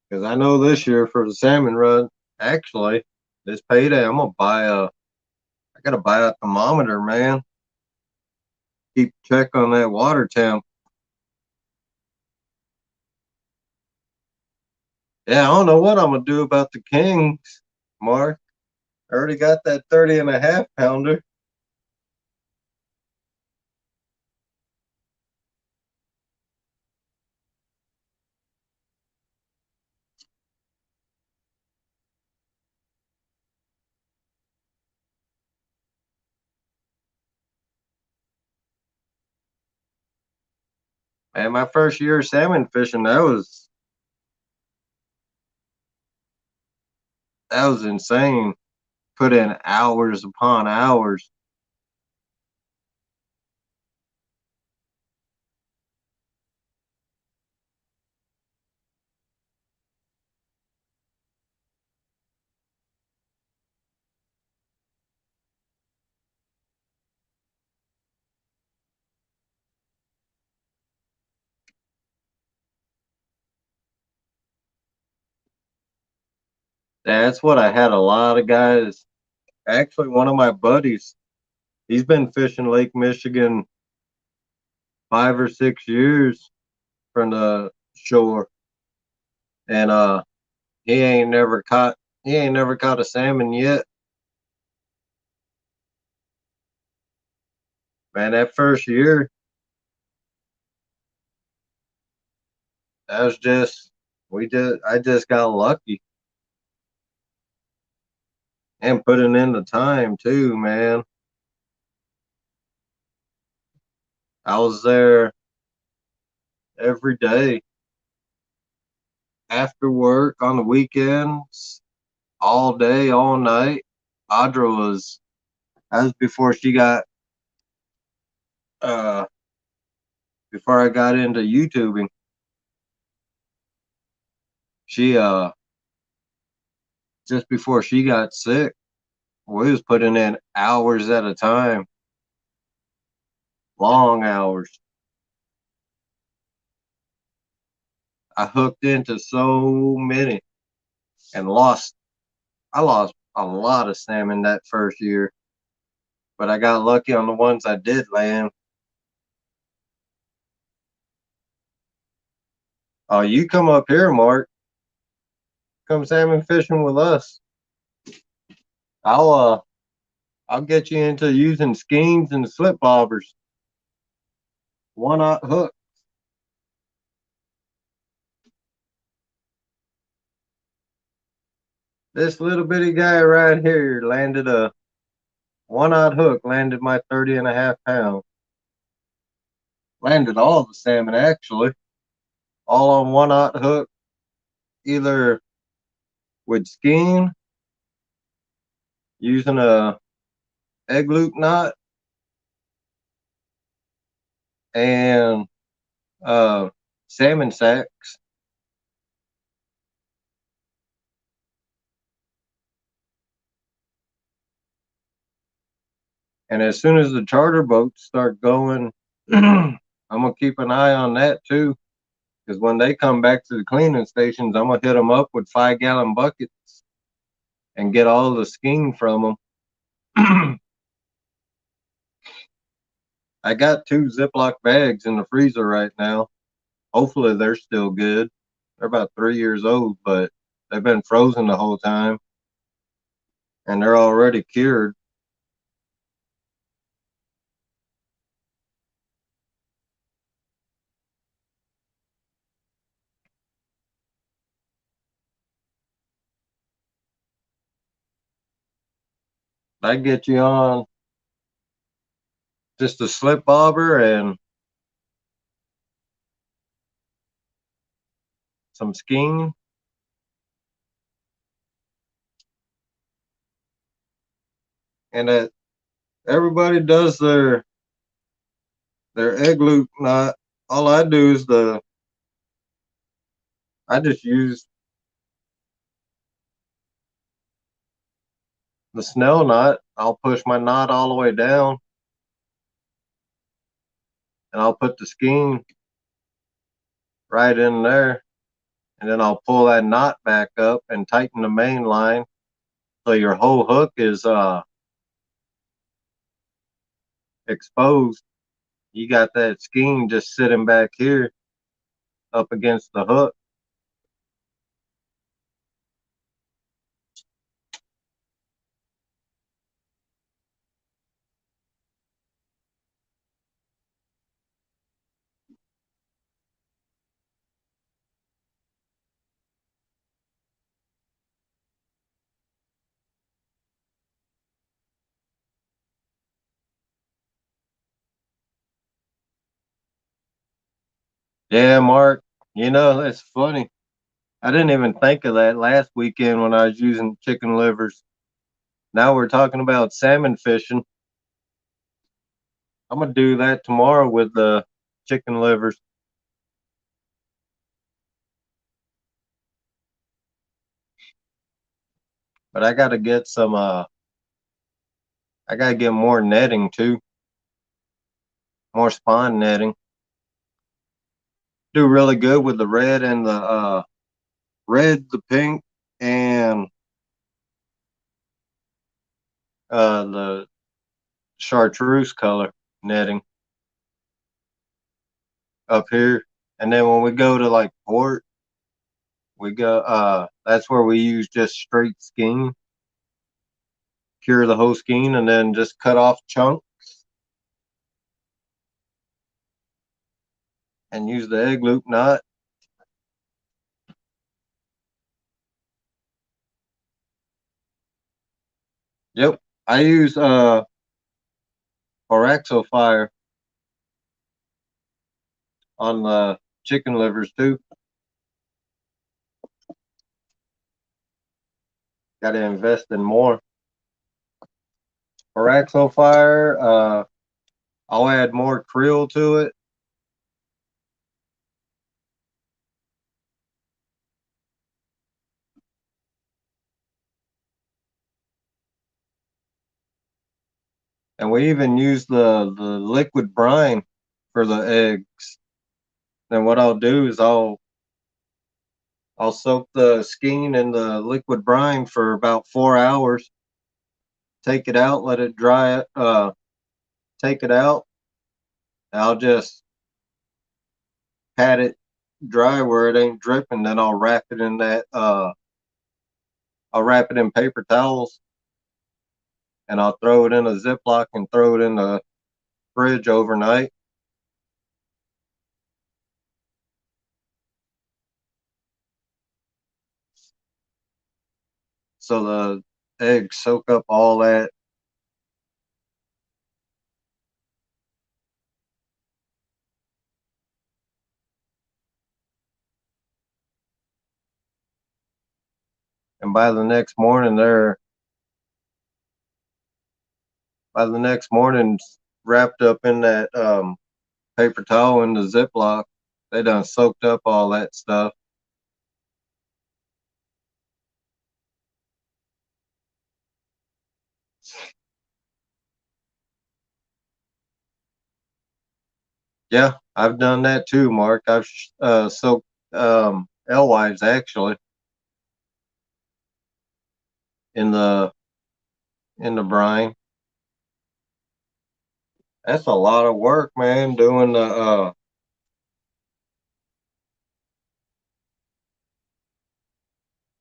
Because I know this year for the salmon run, actually, this payday, I gotta buy a thermometer, man. Keep check on that water temp. Yeah, I don't know what I'm gonna do about the kings, Mark. I already got that 30 and a half pounder. And my first year salmon fishing, that was insane. Put in hours upon hours. That's what I had a lot of guys. Actually, one of my buddies, he's been fishing Lake Michigan 5 or 6 years from the shore, and he ain't never caught he ain't never caught a salmon yet. Man, that first year, that was just I just got lucky and putting in the time too, man. I was there every day after work on the weekends, all day, all night. Audra was that was uh before I got into YouTubing. She just before she got sick, we was putting in hours at a time, long hours. I hooked into so many and I lost a lot of salmon that first year, but I got lucky on the ones I did land. Oh, you come up here, Mark. Come salmon fishing with us. I'll uh I'll get you into using skeins and slip bobbers. One knot hook. This little bitty guy right here landed a one knot hook, landed my 30 and a half pound. Landed all the salmon actually. All on one knot hook, either with skein, using a egg loop knot, and salmon sacks. And as soon as the charter boats start going, I'm gonna keep an eye on that too. Because when they come back to the cleaning stations, I'm gonna hit them up with 5-gallon buckets and get all the skein from them. I got 2 Ziploc bags in the freezer right now. Hopefully they're still good. They're about 3 years old, but they've been frozen the whole time and they're already cured. I get you on just a slip bobber and some skein, and that everybody does their egg loop knot. All I do is I just use the snell knot. I'll push my knot all the way down and I'll put the skein right in there, and then I'll pull that knot back up and tighten the main line so your whole hook is exposed. You got that skein just sitting back here up against the hook. Yeah, Mark, it's funny. I didn't even think of that last weekend when I was using chicken livers. Now we're talking about salmon fishing. I'm gonna do that tomorrow with the chicken livers. But I gotta get more netting too, more spawn netting. Do really good with the red and the pink, and the chartreuse color netting up here. And then when we go to like port, we go that's where we use just straight skein, cure the whole skein, and then just cut off chunk and use the egg loop knot. Yep. I use Oraxo fire on the chicken livers too. Got to invest in more Oraxo fire. I'll add more krill to it. And we even use the liquid brine for the eggs. Then what I'll do is I'll soak the skein in the liquid brine for about 4 hours. Take it out, let it dry. Take it out. I'll just pat it dry where it ain't dripping. Then I'll wrap it in that. I'll wrap it in paper towels and I'll throw it in a Ziploc and throw it in the fridge overnight. So the eggs soak up all that. And by the next morning, wrapped up in that paper towel in the Ziploc. They done soaked up all that stuff. Yeah, I've done that too, Mark. I've soaked alewives actually in the brine. That's a lot of work, man, doing the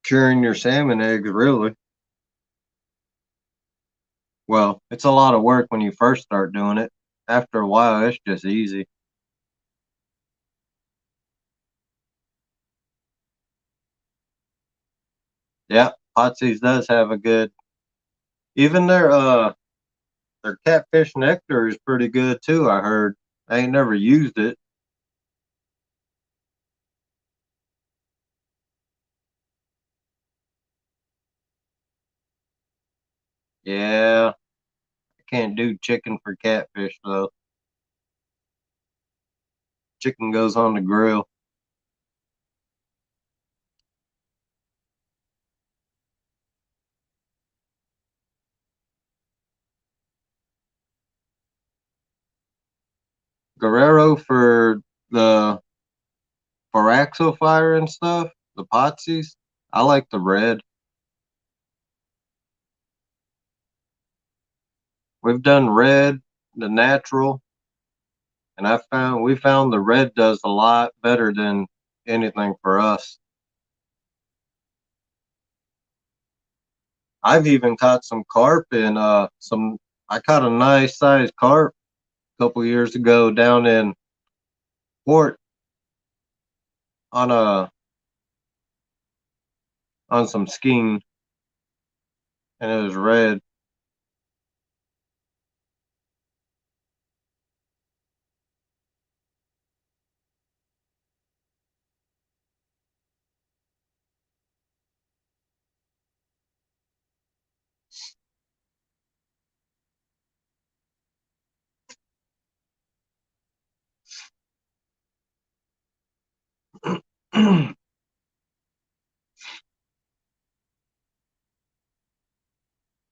curing your salmon eggs, really. Well, it's a lot of work when you first start doing it. After a while, it's just easy. Yeah, Potsy's does have a good. Even their catfish nectar is pretty good too. I heard. I ain't never used it. Yeah, I can't do chicken for catfish though. Chicken goes on the grill. Guerrero for the Axle fire and stuff. The Potsy's. I like the red. We've done red, the natural, and we found the red does a lot better than anything for us. I've even caught some carp in some. I caught a nice sized carp a couple years ago down in Port on a on some skein, and it was red.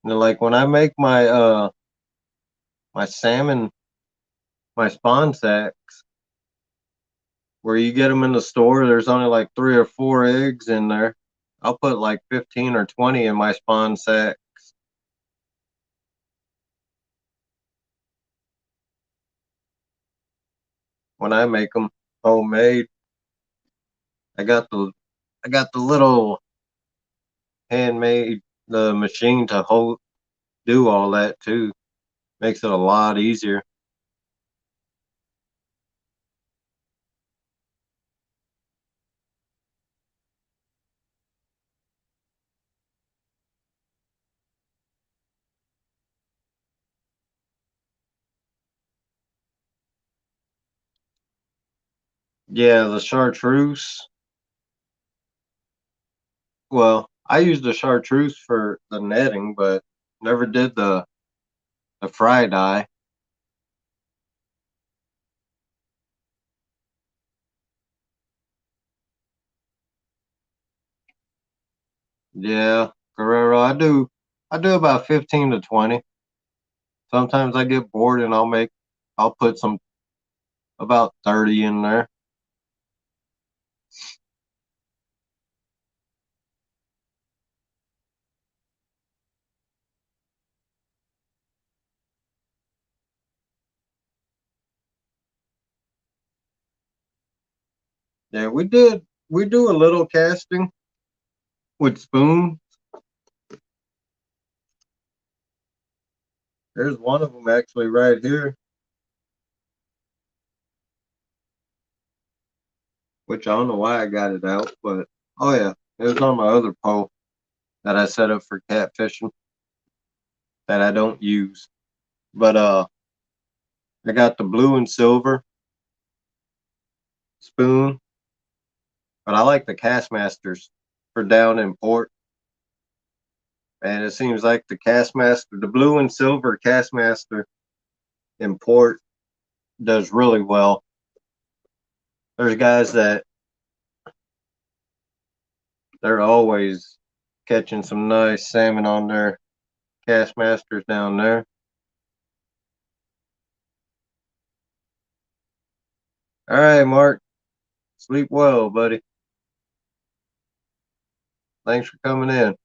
And like when I make my salmon, my spawn sacks, where you get them in the store, there's only like 3 or 4 eggs in there. I'll put like 15 or 20 in my spawn sack when I make them homemade. I got the I got the little handmade the machine to hold do all that too. Makes it a lot easier. Yeah, the chartreuse. Well, I used the chartreuse for the netting, but never did the fry dye. Yeah, Guerrero. I do about 15 to 20. Sometimes I get bored and I'll put some about 30 in there. Yeah, we do a little casting with spoon. There's one of them actually right here, which I don't know why I got it out, but oh yeah, it was on my other pole that I set up for catfishing that I don't use. But I got the blue and silver spoon, but I like the Castmasters for down in port. And it seems like the blue and silver Castmaster in port does really well. There's guys that they're always catching some nice salmon on their Castmasters down there. All right, Mark. Sleep well, buddy. Thanks for coming in.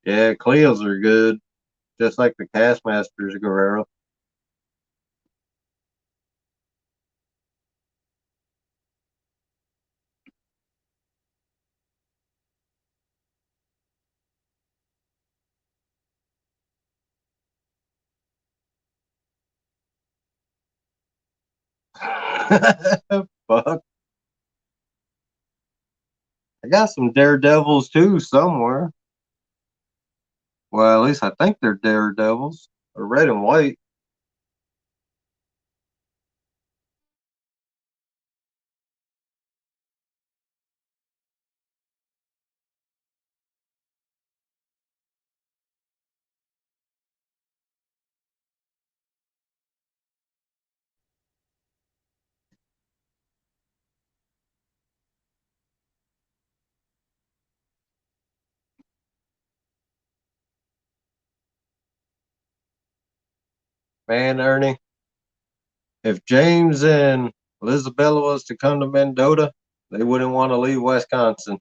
Yeah, Cleos are good, just like the Castmasters Guerrero. Fuck. I got some Daredevils too somewhere. Well, at least I think they're Daredevils. They're red and white. Man, Ernie, if James and Elizabeth was to come to Mendota, they wouldn't want to leave Wisconsin.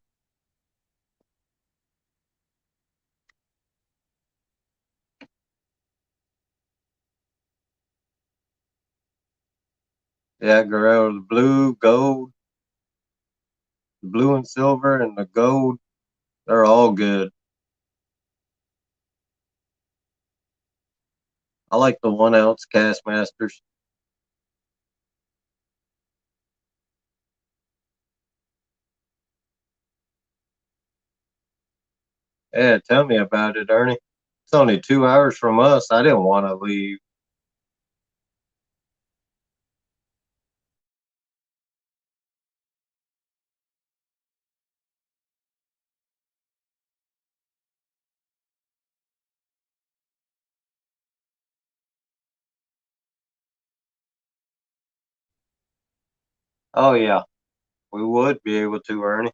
Yeah, Guerrero, the blue, gold, the blue and silver, and the gold, they're all good. I like the 1 ounce Castmasters. Yeah, tell me about it, Ernie. It's only 2 hours from us. I didn't want to leave. Oh, yeah, we would be able to, Ernie.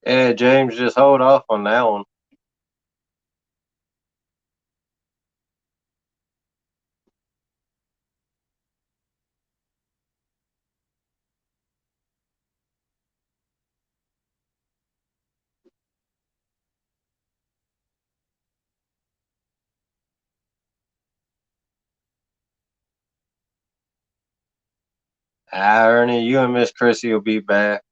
Yeah, James, just hold off on that one. Ah, Ernie, you and Miss Chrissy will be back.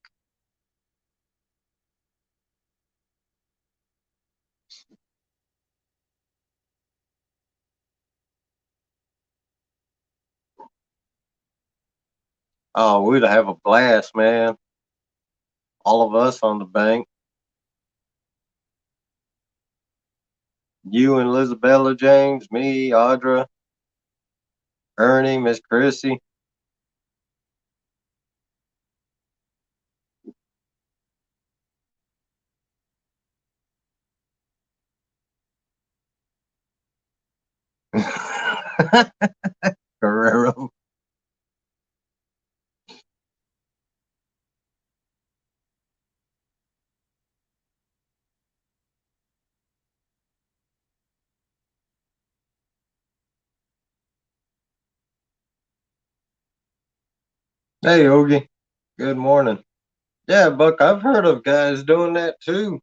Oh, we'd have a blast, man. All of us on the bank. You and Elizabella James, me, Audra, Ernie, Miss Chrissy. Guerrero. Hey, Ogie. Good morning. Yeah, Buck, I've heard of guys doing that too.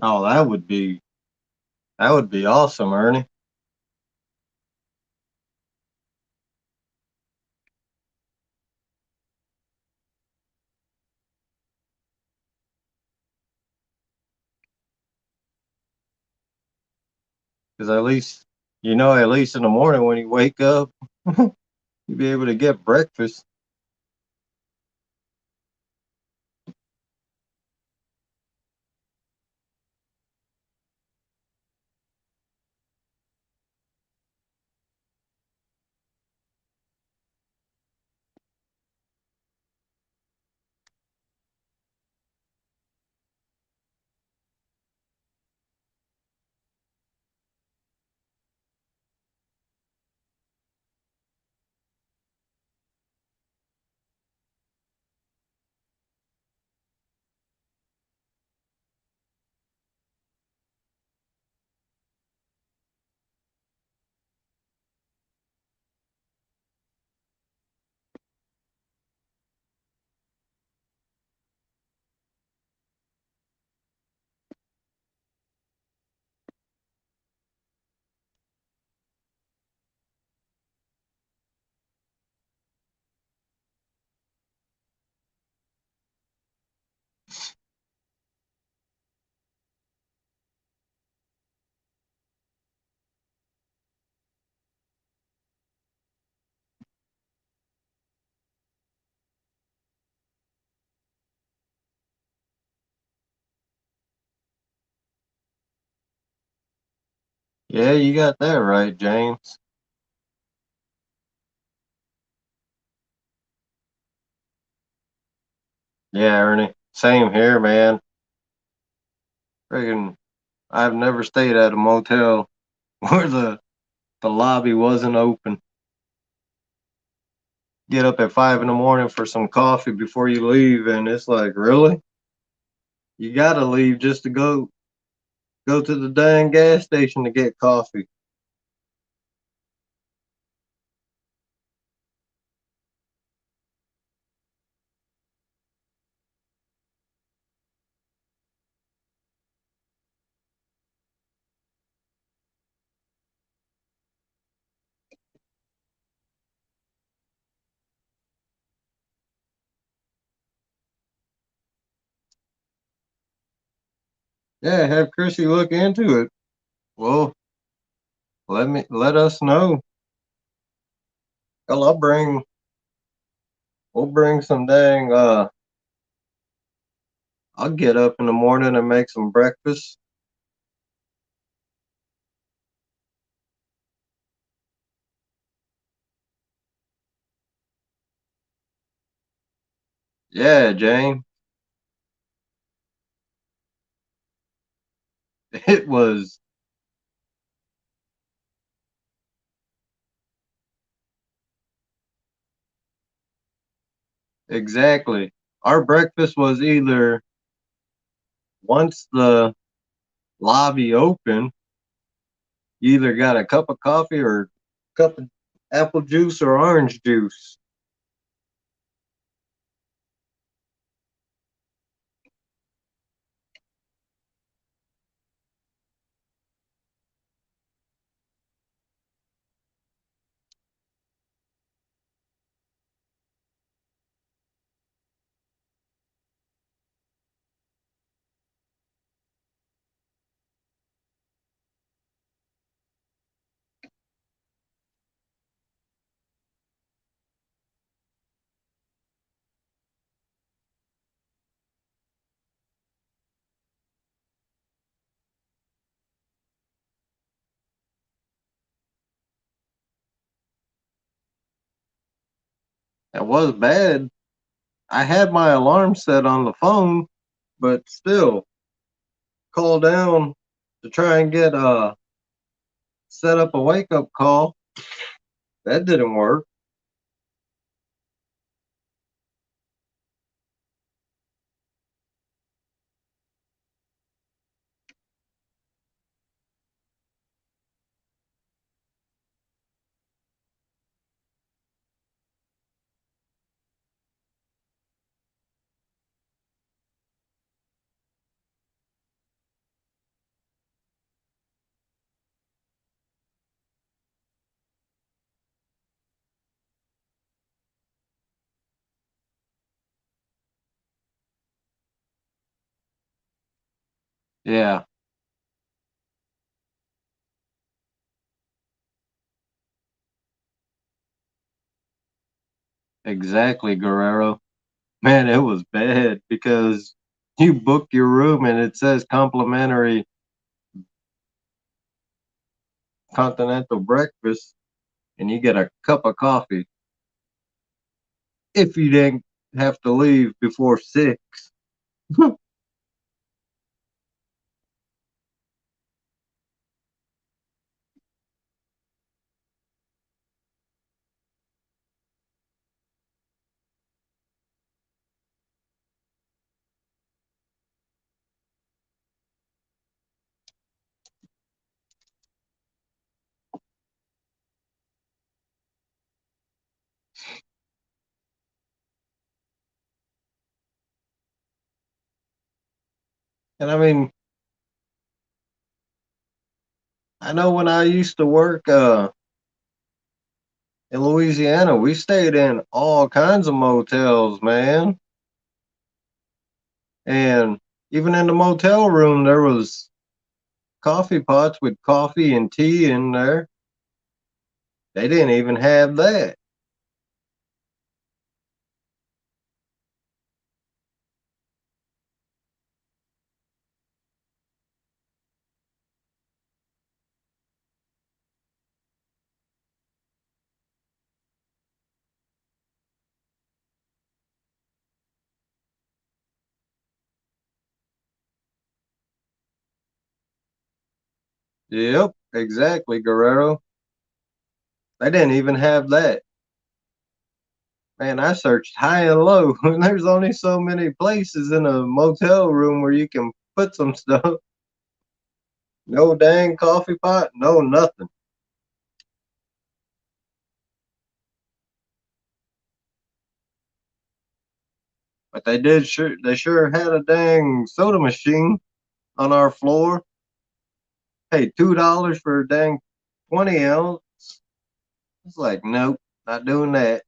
Oh, that would be awesome, Ernie. Because at least at least in the morning when you wake up, you'll be able to get breakfast. Yeah, you got that right, James. Yeah, Ernie. Same here, man. Friggin', I've never stayed at a motel where the lobby wasn't open. Get up at 5 in the morning for some coffee before you leave, and it's like, really? You gotta leave just to go to the dang gas station to get coffee. Yeah, have Chrissy look into it. Well, let us know. Hell, we'll bring some dang I'll get up in the morning and make some breakfast. Yeah, Jane. It was exactly. Our breakfast was either once the lobby opened, you either got a cup of coffee or a cup of apple juice or orange juice. It was bad. I had my alarm set on the phone, but still call down to try and get set up a wake up call. That didn't work. Yeah, exactly, Guerrero. Man, it was bad because you book your room and it says complimentary continental breakfast and you get a cup of coffee if you didn't have to leave before 6. And I mean, I know when I used to work in Louisiana, we stayed in all kinds of motels, man. And even in the motel room, there was coffee pots with coffee and tea in there. They didn't even have that. Yep, exactly, Guerrero. They didn't even have that. Man, I searched high and low. There's only so many places in a motel room where you can put some stuff. No dang coffee pot, no nothing. But they sure had a dang soda machine on our floor. Paid $2 for a dang 20 ounce. It's like, nope, not doing that.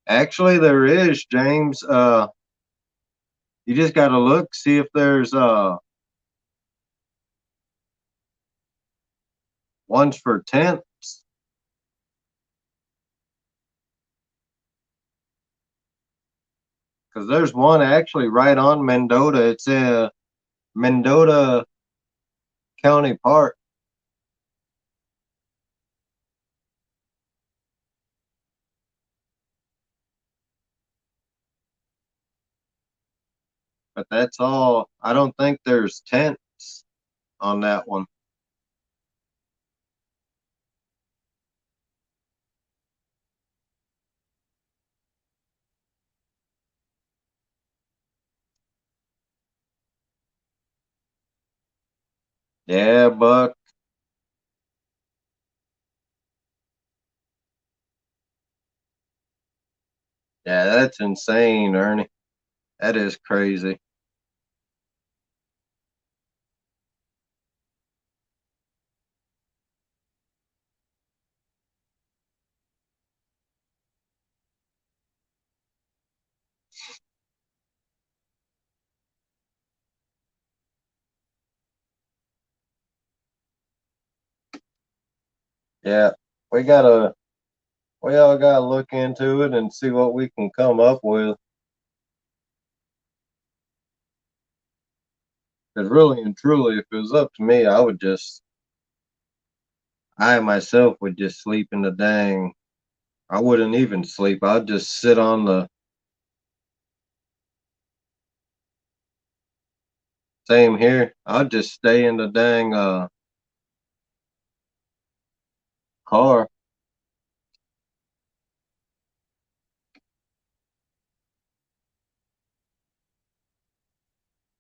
Actually, there is, James. You just gotta look, see if there's ones for tents. Because there's one actually right on Mendota. It's in Mendota County Park. But that's all. I don't think there's tents on that one. Yeah, Buck. Yeah, that's insane, Ernie. That is crazy. Yeah, we gotta, we all gotta look into it and see what we can come up with. Because really and truly, if it was up to me, I myself would just sleep in the dang. I wouldn't even sleep. I'd just sit on the same here. I'd just stay in the dang car. Of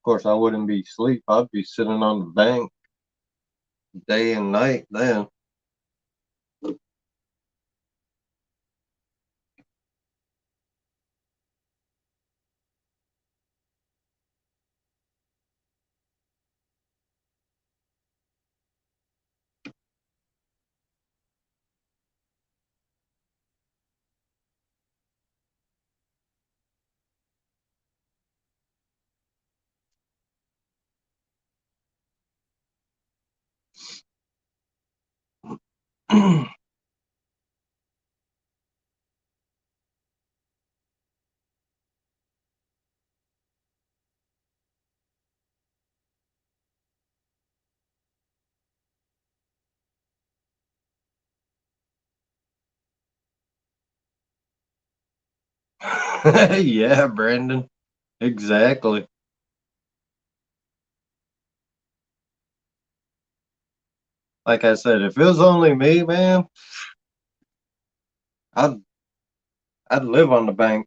course, I wouldn't be asleep. I'd be sitting on the bank day and night then. Yeah, Brandon. Exactly. Like I said, if it was only me, man, I'd I'd live on the bank.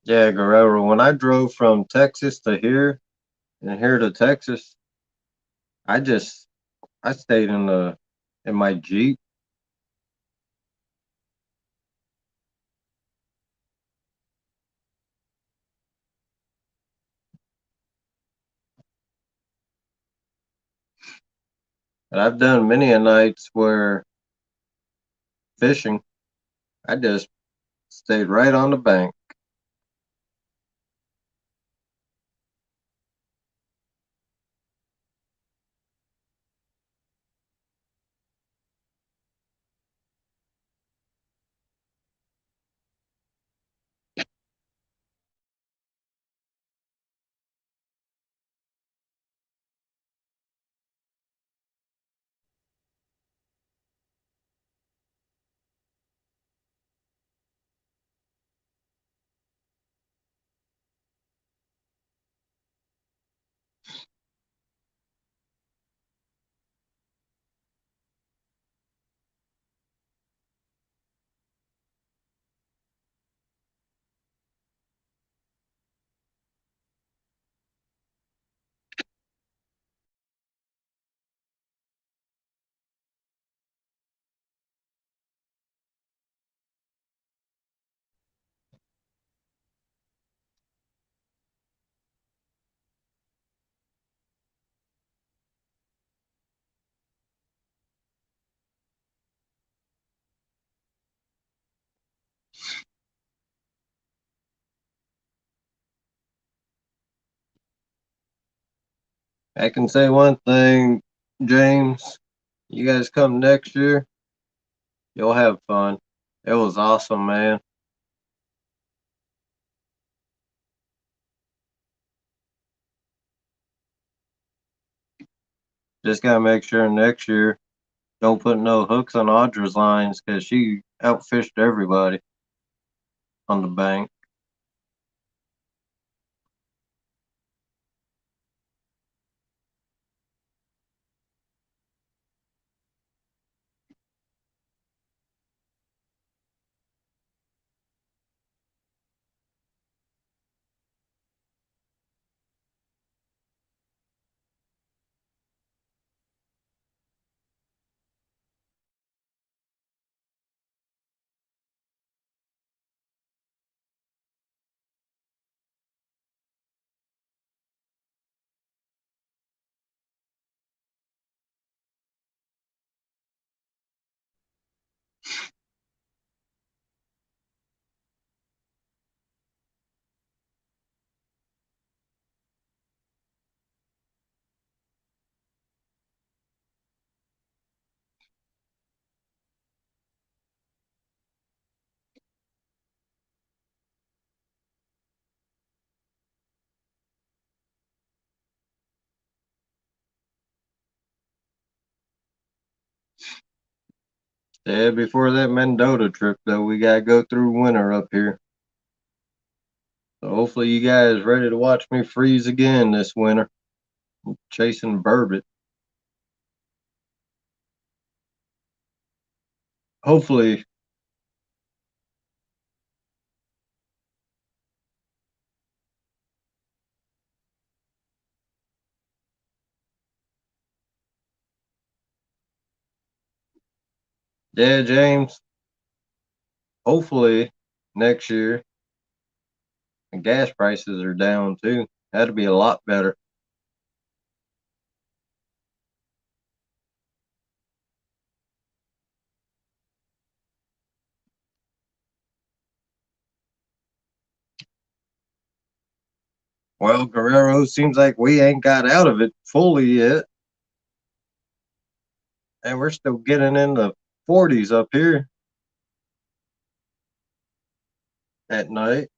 Yeah, Guerrero. When I drove from Texas to here and here to Texas, I just I stayed in my Jeep. And I've done many a nights where fishing, I just stayed right on the bank. I can say one thing, James. You guys come next year, you'll have fun. It was awesome, man. Just gotta make sure next year don't put no hooks on Audra's lines because she outfished everybody on the bank. Yeah, before that Mendota trip though, we gotta go through winter up here. So hopefully you guys ready to watch me freeze again this winter, chasing burbot. Hopefully, yeah, James. Hopefully next year the gas prices are down too. That'd be a lot better. Well, Guerrero, seems like we ain't got out of it fully yet, and we're still getting in the 40s up here at night.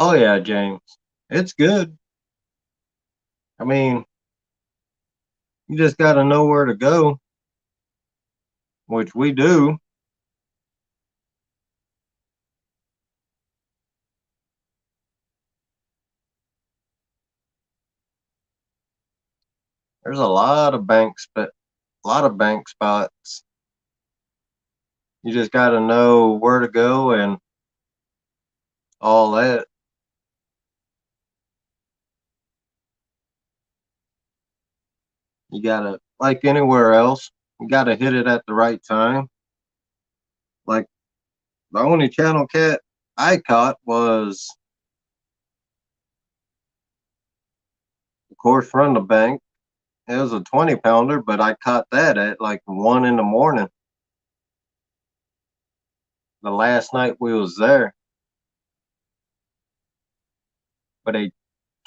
Oh yeah, James. It's good. I mean, you just got to know where to go, which we do. There's a lot of bank spots. You just got to know where to go and all that. You got to, like anywhere else, you got to hit it at the right time. Like the only channel cat I caught was, of course, from the bank. It was a 20 pounder, but I caught that at like 1 in the morning the last night we was there. But a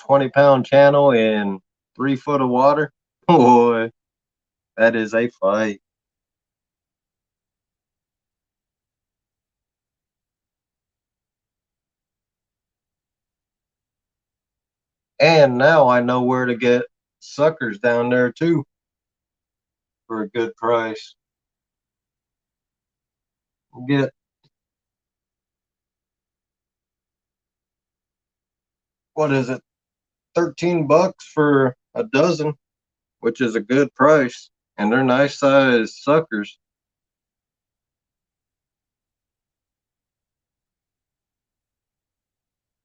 20-pound channel in 3 foot of water, boy, that is a fight. And now I know where to get suckers down there too for a good price. Get, what is it, 13 bucks for a dozen, which is a good price. And they're nice sized suckers.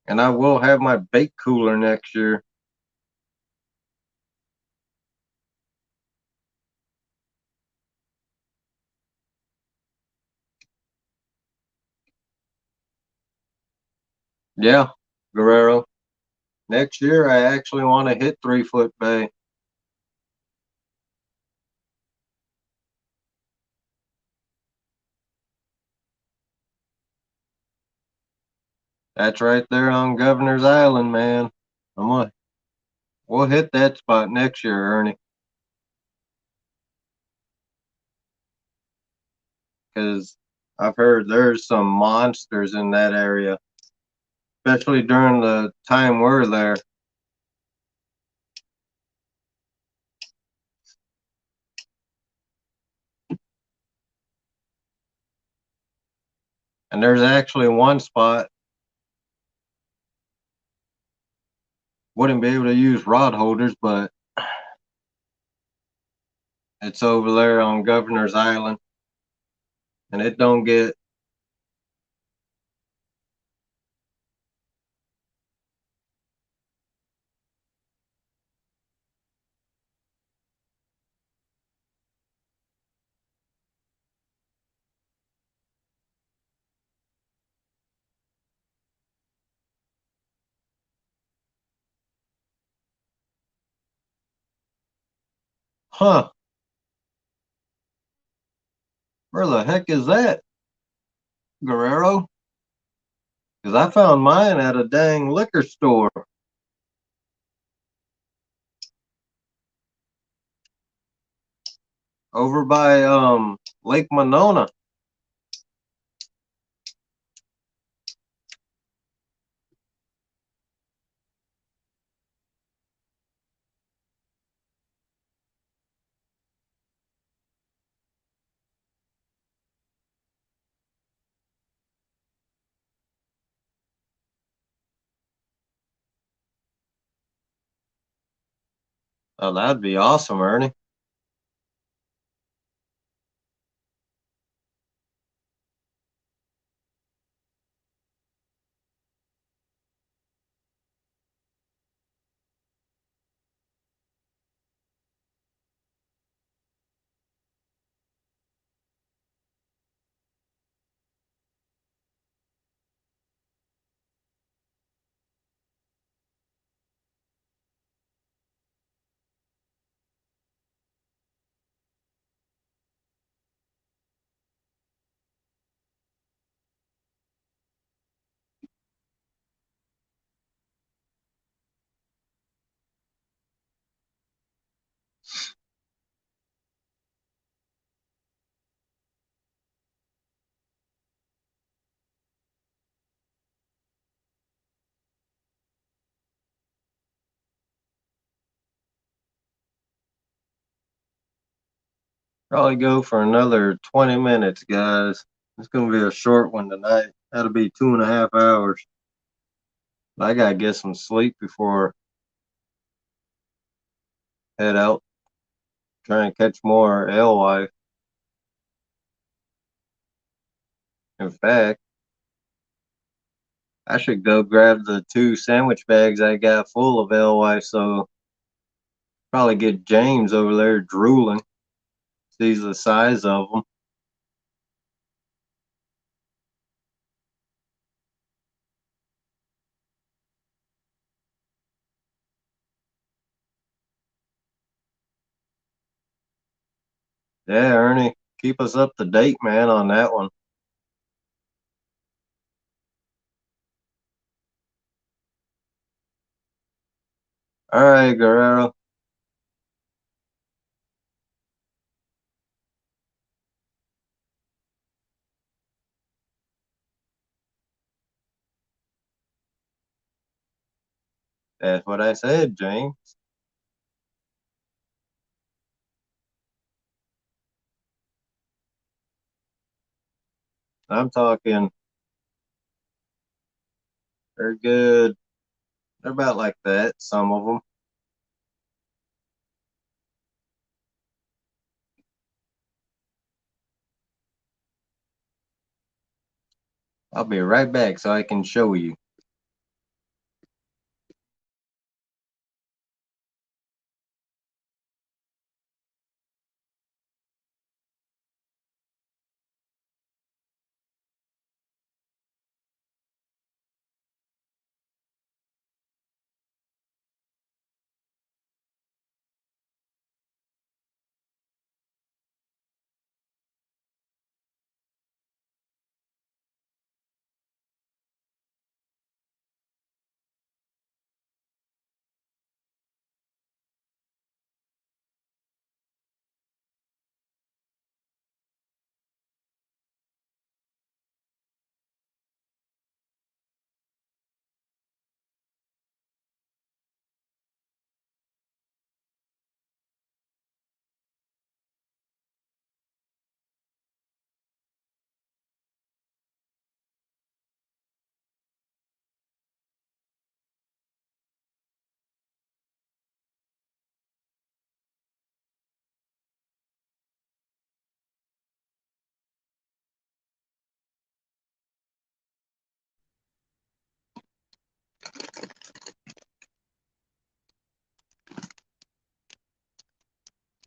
And I will have my bait cooler next year. Yeah, Guerrero. Next year, I actually want to hit 3 foot bay. That's right there on Governor's Island, man. I'm gonna, we'll hit that spot next year, Ernie, because I've heard there's some monsters in that area, especially during the time we're there. And there's actually one spot, wouldn't be able to use rod holders, but it's over there on Governor's Island, and it don't get. Huh, where the heck is that, Guerrero? Because I found mine at a dang liquor store over by Lake Monona. Oh, that'd be awesome, Ernie. Probably go for another 20 minutes, guys. It's gonna be a short one tonight. That'll be 2.5 hours. I gotta get some sleep before head out, trying to catch more alewife. In fact, I should go grab the 2 sandwich bags I got full of alewife. So probably get James over there drooling. Sees the size of them. Yeah, Ernie, keep us up to date, man, on that one. All right, Guerrero. That's what I said, James. I'm talking. They're good. They're about like that. Some of them. I'll be right back so I can show you.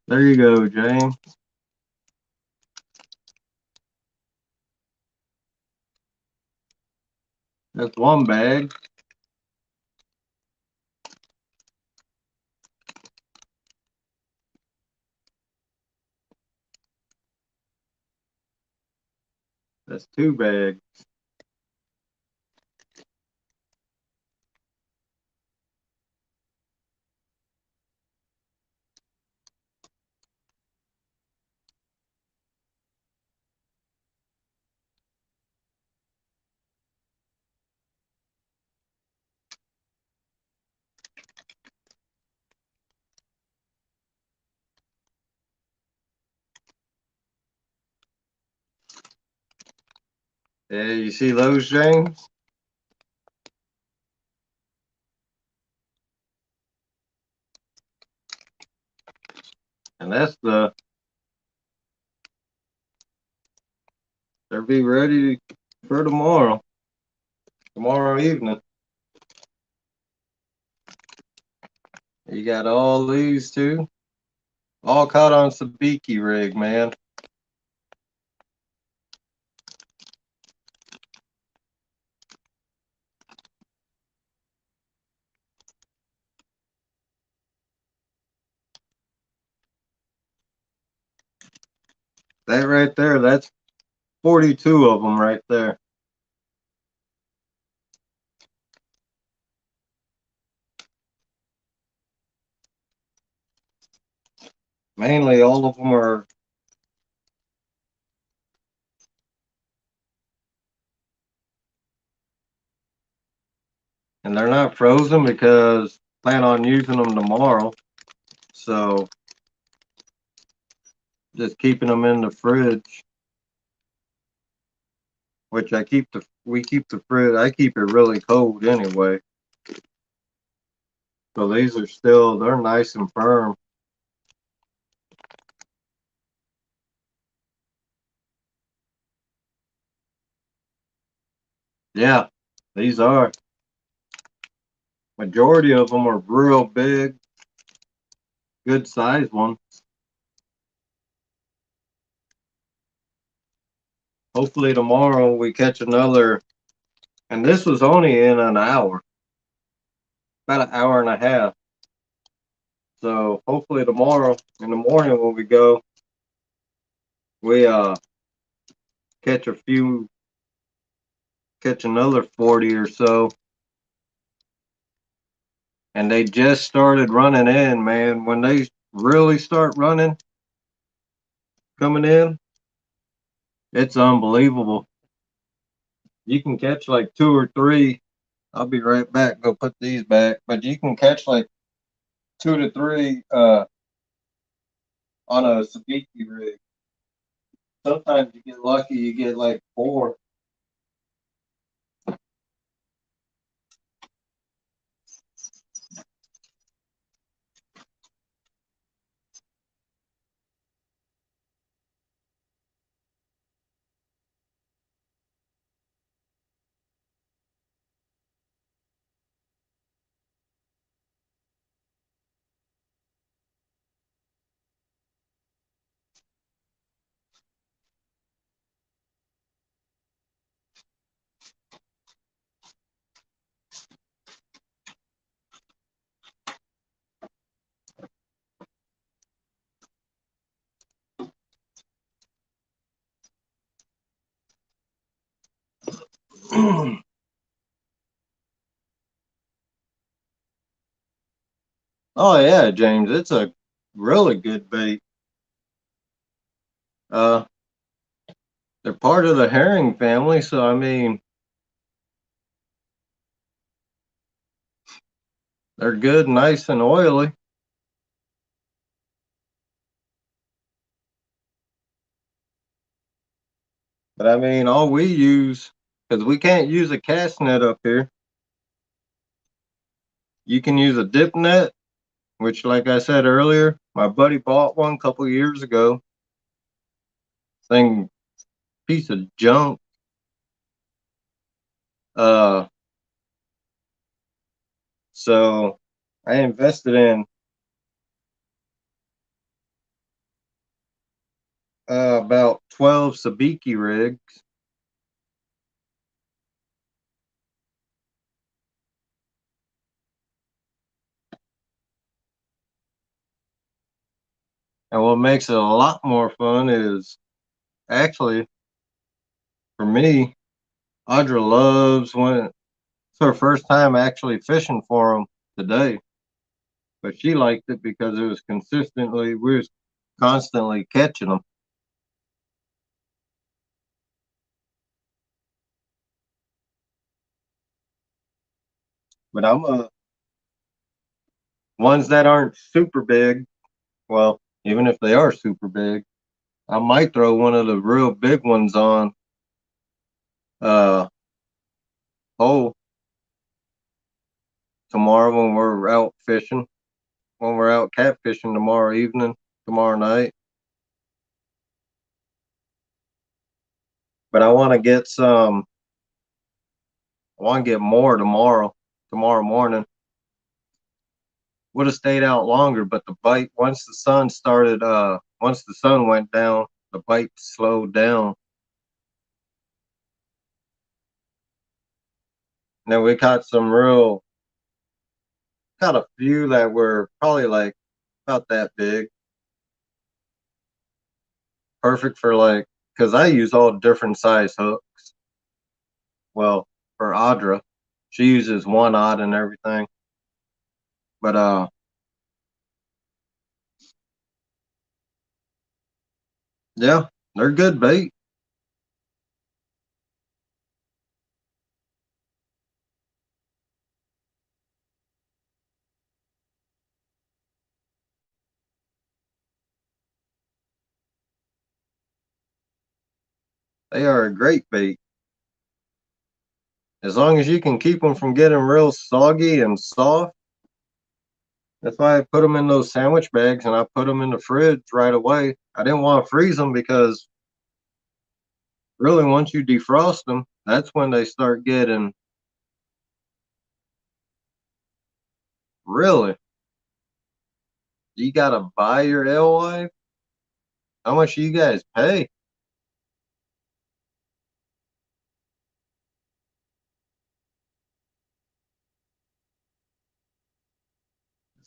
There you go, James. That's one bag. That's 2 bags. Yeah, you see those, James? And that's they'll be ready for tomorrow evening. You got all these too, all caught on sabiki rig, man. That right there, that's 42 of them right there. Mainly all of them are, and they're not frozen because I plan on using them tomorrow. So just keeping them in the fridge, which we keep the fridge, I keep it really cold anyway. So these are still, they're nice and firm. Yeah, these are. Majority of them are real big, good sized ones. Hopefully tomorrow we catch another, and this was only in an hour, about an hour and a half. So hopefully tomorrow in the morning when we go, we catch a few, catch another 40 or so. And they just started running in, man. When they really start running, coming in, it's unbelievable. You can catch like 2 or 3. I'll be right back. Go put these back. But you can catch like 2 to 3 on a sabiki rig. Sometimes you get lucky, you get like 4. Oh yeah, James, it's a really good bait. Uh, they're part of the herring family, so I mean, they're good, nice, and oily. But I mean, all we use, because we can't use a cast net up here, you can use a dip net, which, like I said earlier, my buddy bought one a couple years ago. Thing, piece of junk. Uh, so I invested in about 12 sabiki rigs. And what makes it a lot more fun is actually For me, Audra loves when it's her first time actually fishing for them today, but she liked it because it was consistently, we was constantly catching them. But I'm ones that aren't super big. Well, even if they are super big, I might throw one of the real big ones on uh hole tomorrow when we're out fishing. When we're out catfishing tomorrow evening, tomorrow night. But I want to get some. I want to get more tomorrow. Tomorrow morning would have stayed out longer, but the bite once the sun started. Once the sun went down, the bite slowed down. And then we caught some real. Caught a few that were probably like about that big. Perfect for like, because I use all different size hooks. Well, for Audra, she uses 1/0 and everything. But yeah, they're good bait. They are a great bait. As long as you can keep them from getting real soggy and soft. That's why I put them in those sandwich bags and I put them in the fridge right away. I didn't want to freeze them because really once you defrost them, that's when they start getting really. You gotta buy your alewife. How much do you guys pay?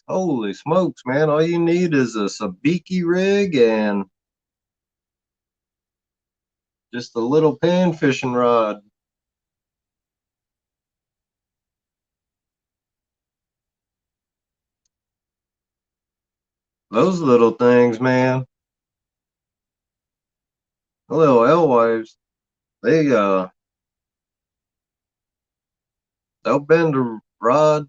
Holy smokes, man! All you need is a sabiki rig and just a little pan fishing rod. Those little things, man. The little alewives, they they'll bend a rod.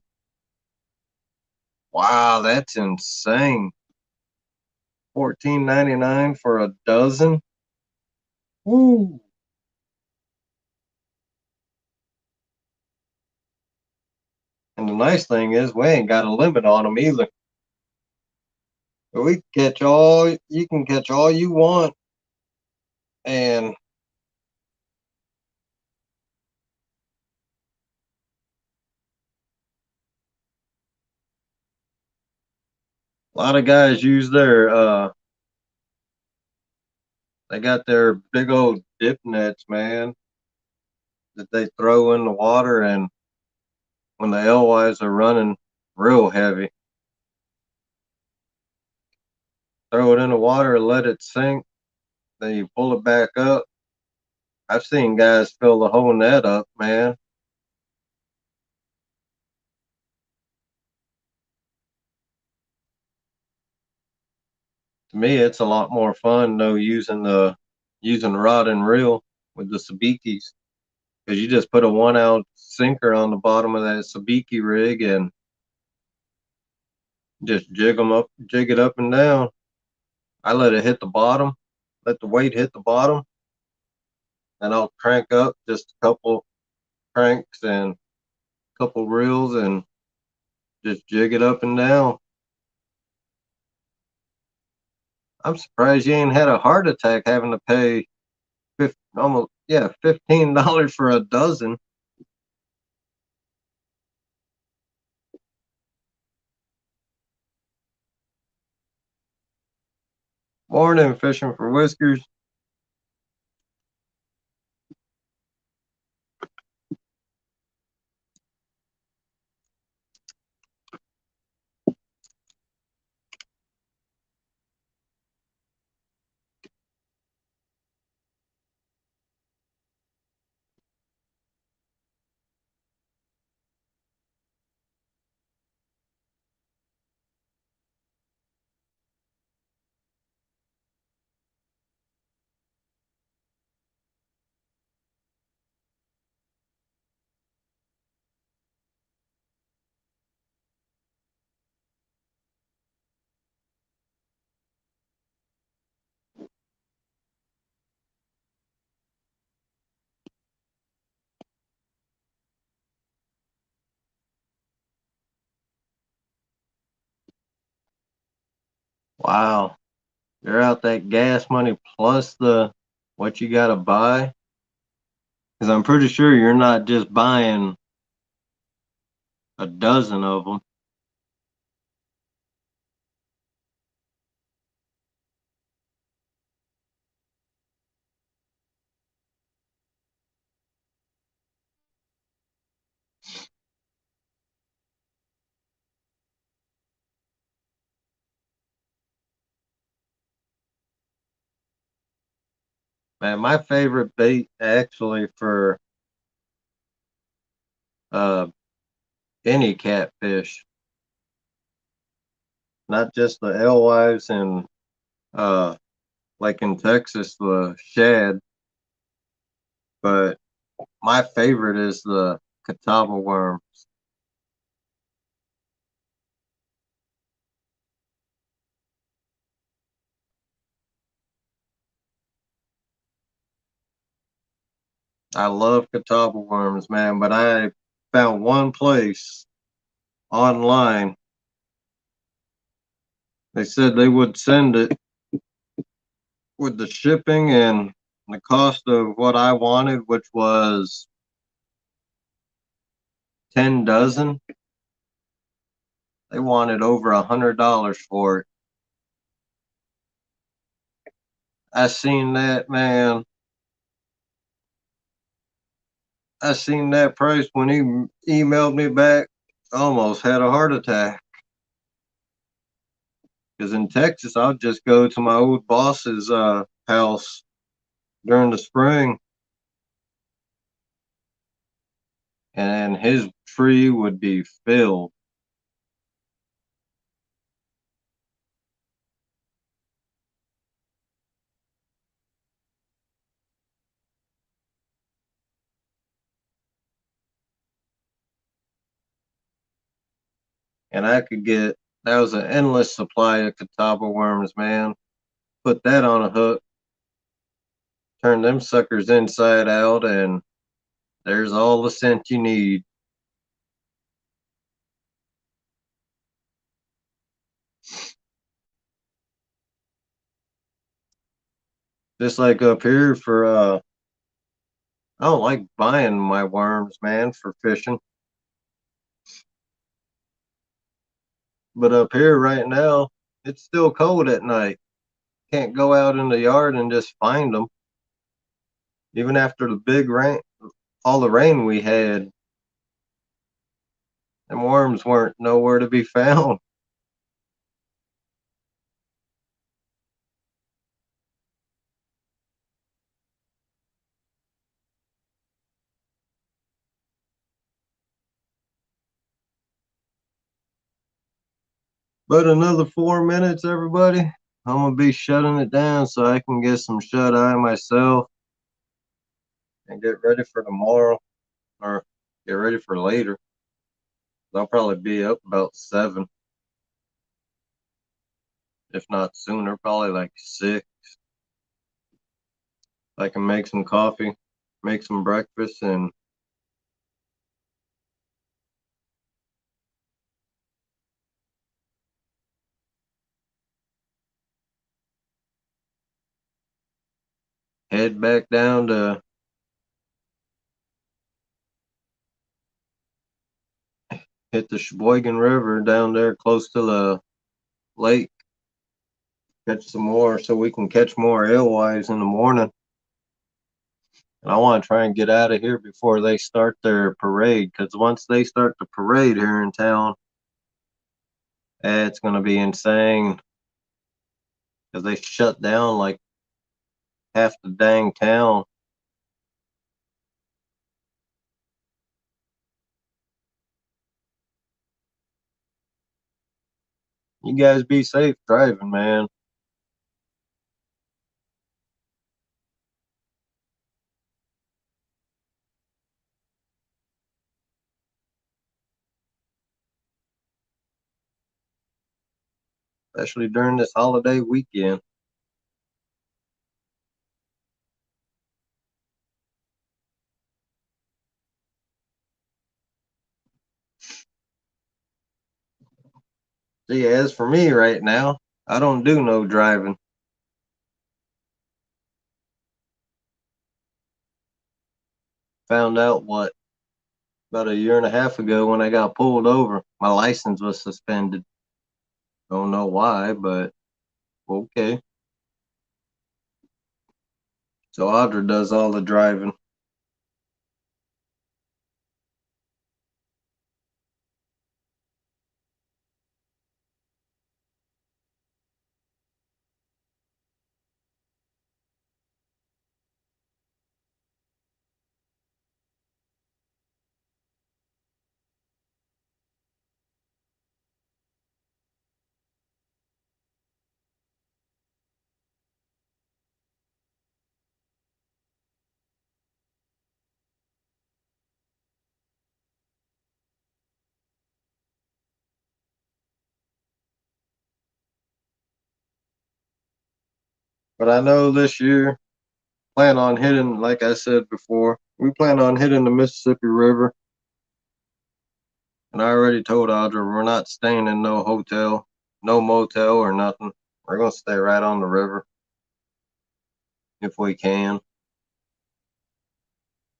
Wow, that's insane. 14.99 for a dozen. Woo! And the nice thing is we ain't got a limit on them either. We catch all you can catch all you want, and a lot of guys use their they got their big old dip nets, man, that they throw in the water, and when the alewives are running real heavy, throw it in the water, let it sink, then you pull it back up. I've seen guys fill the whole net up, man. To me, it's a lot more fun though using rod and reel with the sabikis because you just put a 1 ounce sinker on the bottom of that sabiki rig and just jig it up and down. I let it hit the bottom, let the weight hit the bottom, and I'll crank up just a couple cranks and a couple reels and just jig it up and down. I'm surprised you ain't had a heart attack having to pay almost $15 for a dozen. Morning, fishing for whiskers. Wow. You're out that gas money plus the what you gotta buy. Because I'm pretty sure you're not just buying a dozen of them. Man, my favorite bait actually for uh any catfish, not just the alewives and uh like in Texas the shad, but my favorite is the catawba worm. I love catawba worms, man, but I found one place online. They said they would send it with the shipping and the cost of what I wanted, which was 10 dozen. They wanted over $100 for it. I seen that, man. I seen that price when he emailed me back. Almost had a heart attack. Because in Texas, I'll just go to my old boss's house during the spring, and his tree would be filled. And I could get, that was an endless supply of catawba worms, man. Put that on a hook, turn them suckers inside out, and there's all the scent you need. Just like up here for I don't like buying my worms, man, for fishing. But up here right now, it's still cold at night. Can't go out in the yard and just find them. Even after the big rain, all the rain we had, them worms weren't nowhere to be found. But another 4 minutes, everybody. I'm gonna be shutting it down so I can get some shut eye myself and get ready for tomorrow or get ready for later. I'll probably be up about 7, if not sooner, probably like 6. I can make some coffee, make some breakfast, and head back down to hit the Sheboygan River down there close to the lake, catch some more so we can catch more alewives in the morning. And I want to try and get out of here before they start their parade, because once they start the parade here in town, it's going to be insane because they shut down like half the dang town. You guys be safe driving, man. Especially during this holiday weekend. See, as for me right now, I don't do no driving. Found out what about a year and a half ago when I got pulled over. My license was suspended. Don't know why, but okay. So Audra does all the driving. But I know this year, plan on hitting, like I said before, we plan on hitting the Mississippi River. And I already told Audra we're not staying in no hotel, no motel or nothing. We're gonna stay right on the river if we can.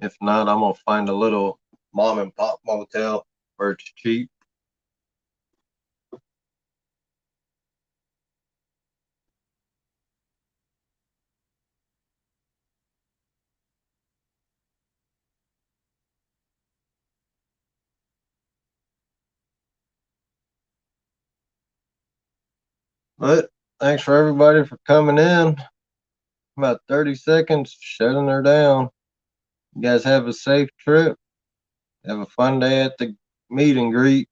If not, I'm gonna find a little mom and pop motel where it's cheap. But thanks for everybody for coming in. About 30 seconds, shutting her down. You guys have a safe trip. Have a fun day at the meet and greet.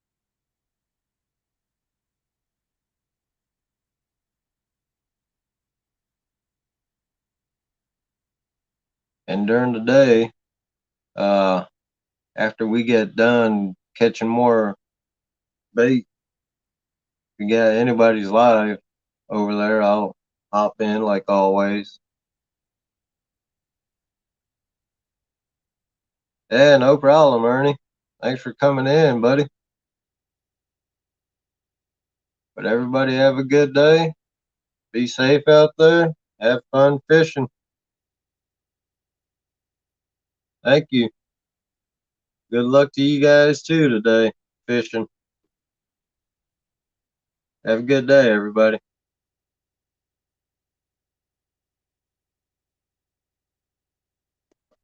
And during the day, uh, after we get done catching more bait, if you got anybody's live over there, I'll hop in like always. Yeah, no problem, Ernie. Thanks for coming in, buddy. But everybody have a good day. Be safe out there. Have fun fishing. Thank you. Good luck to you guys too today fishing. Have a good day, everybody.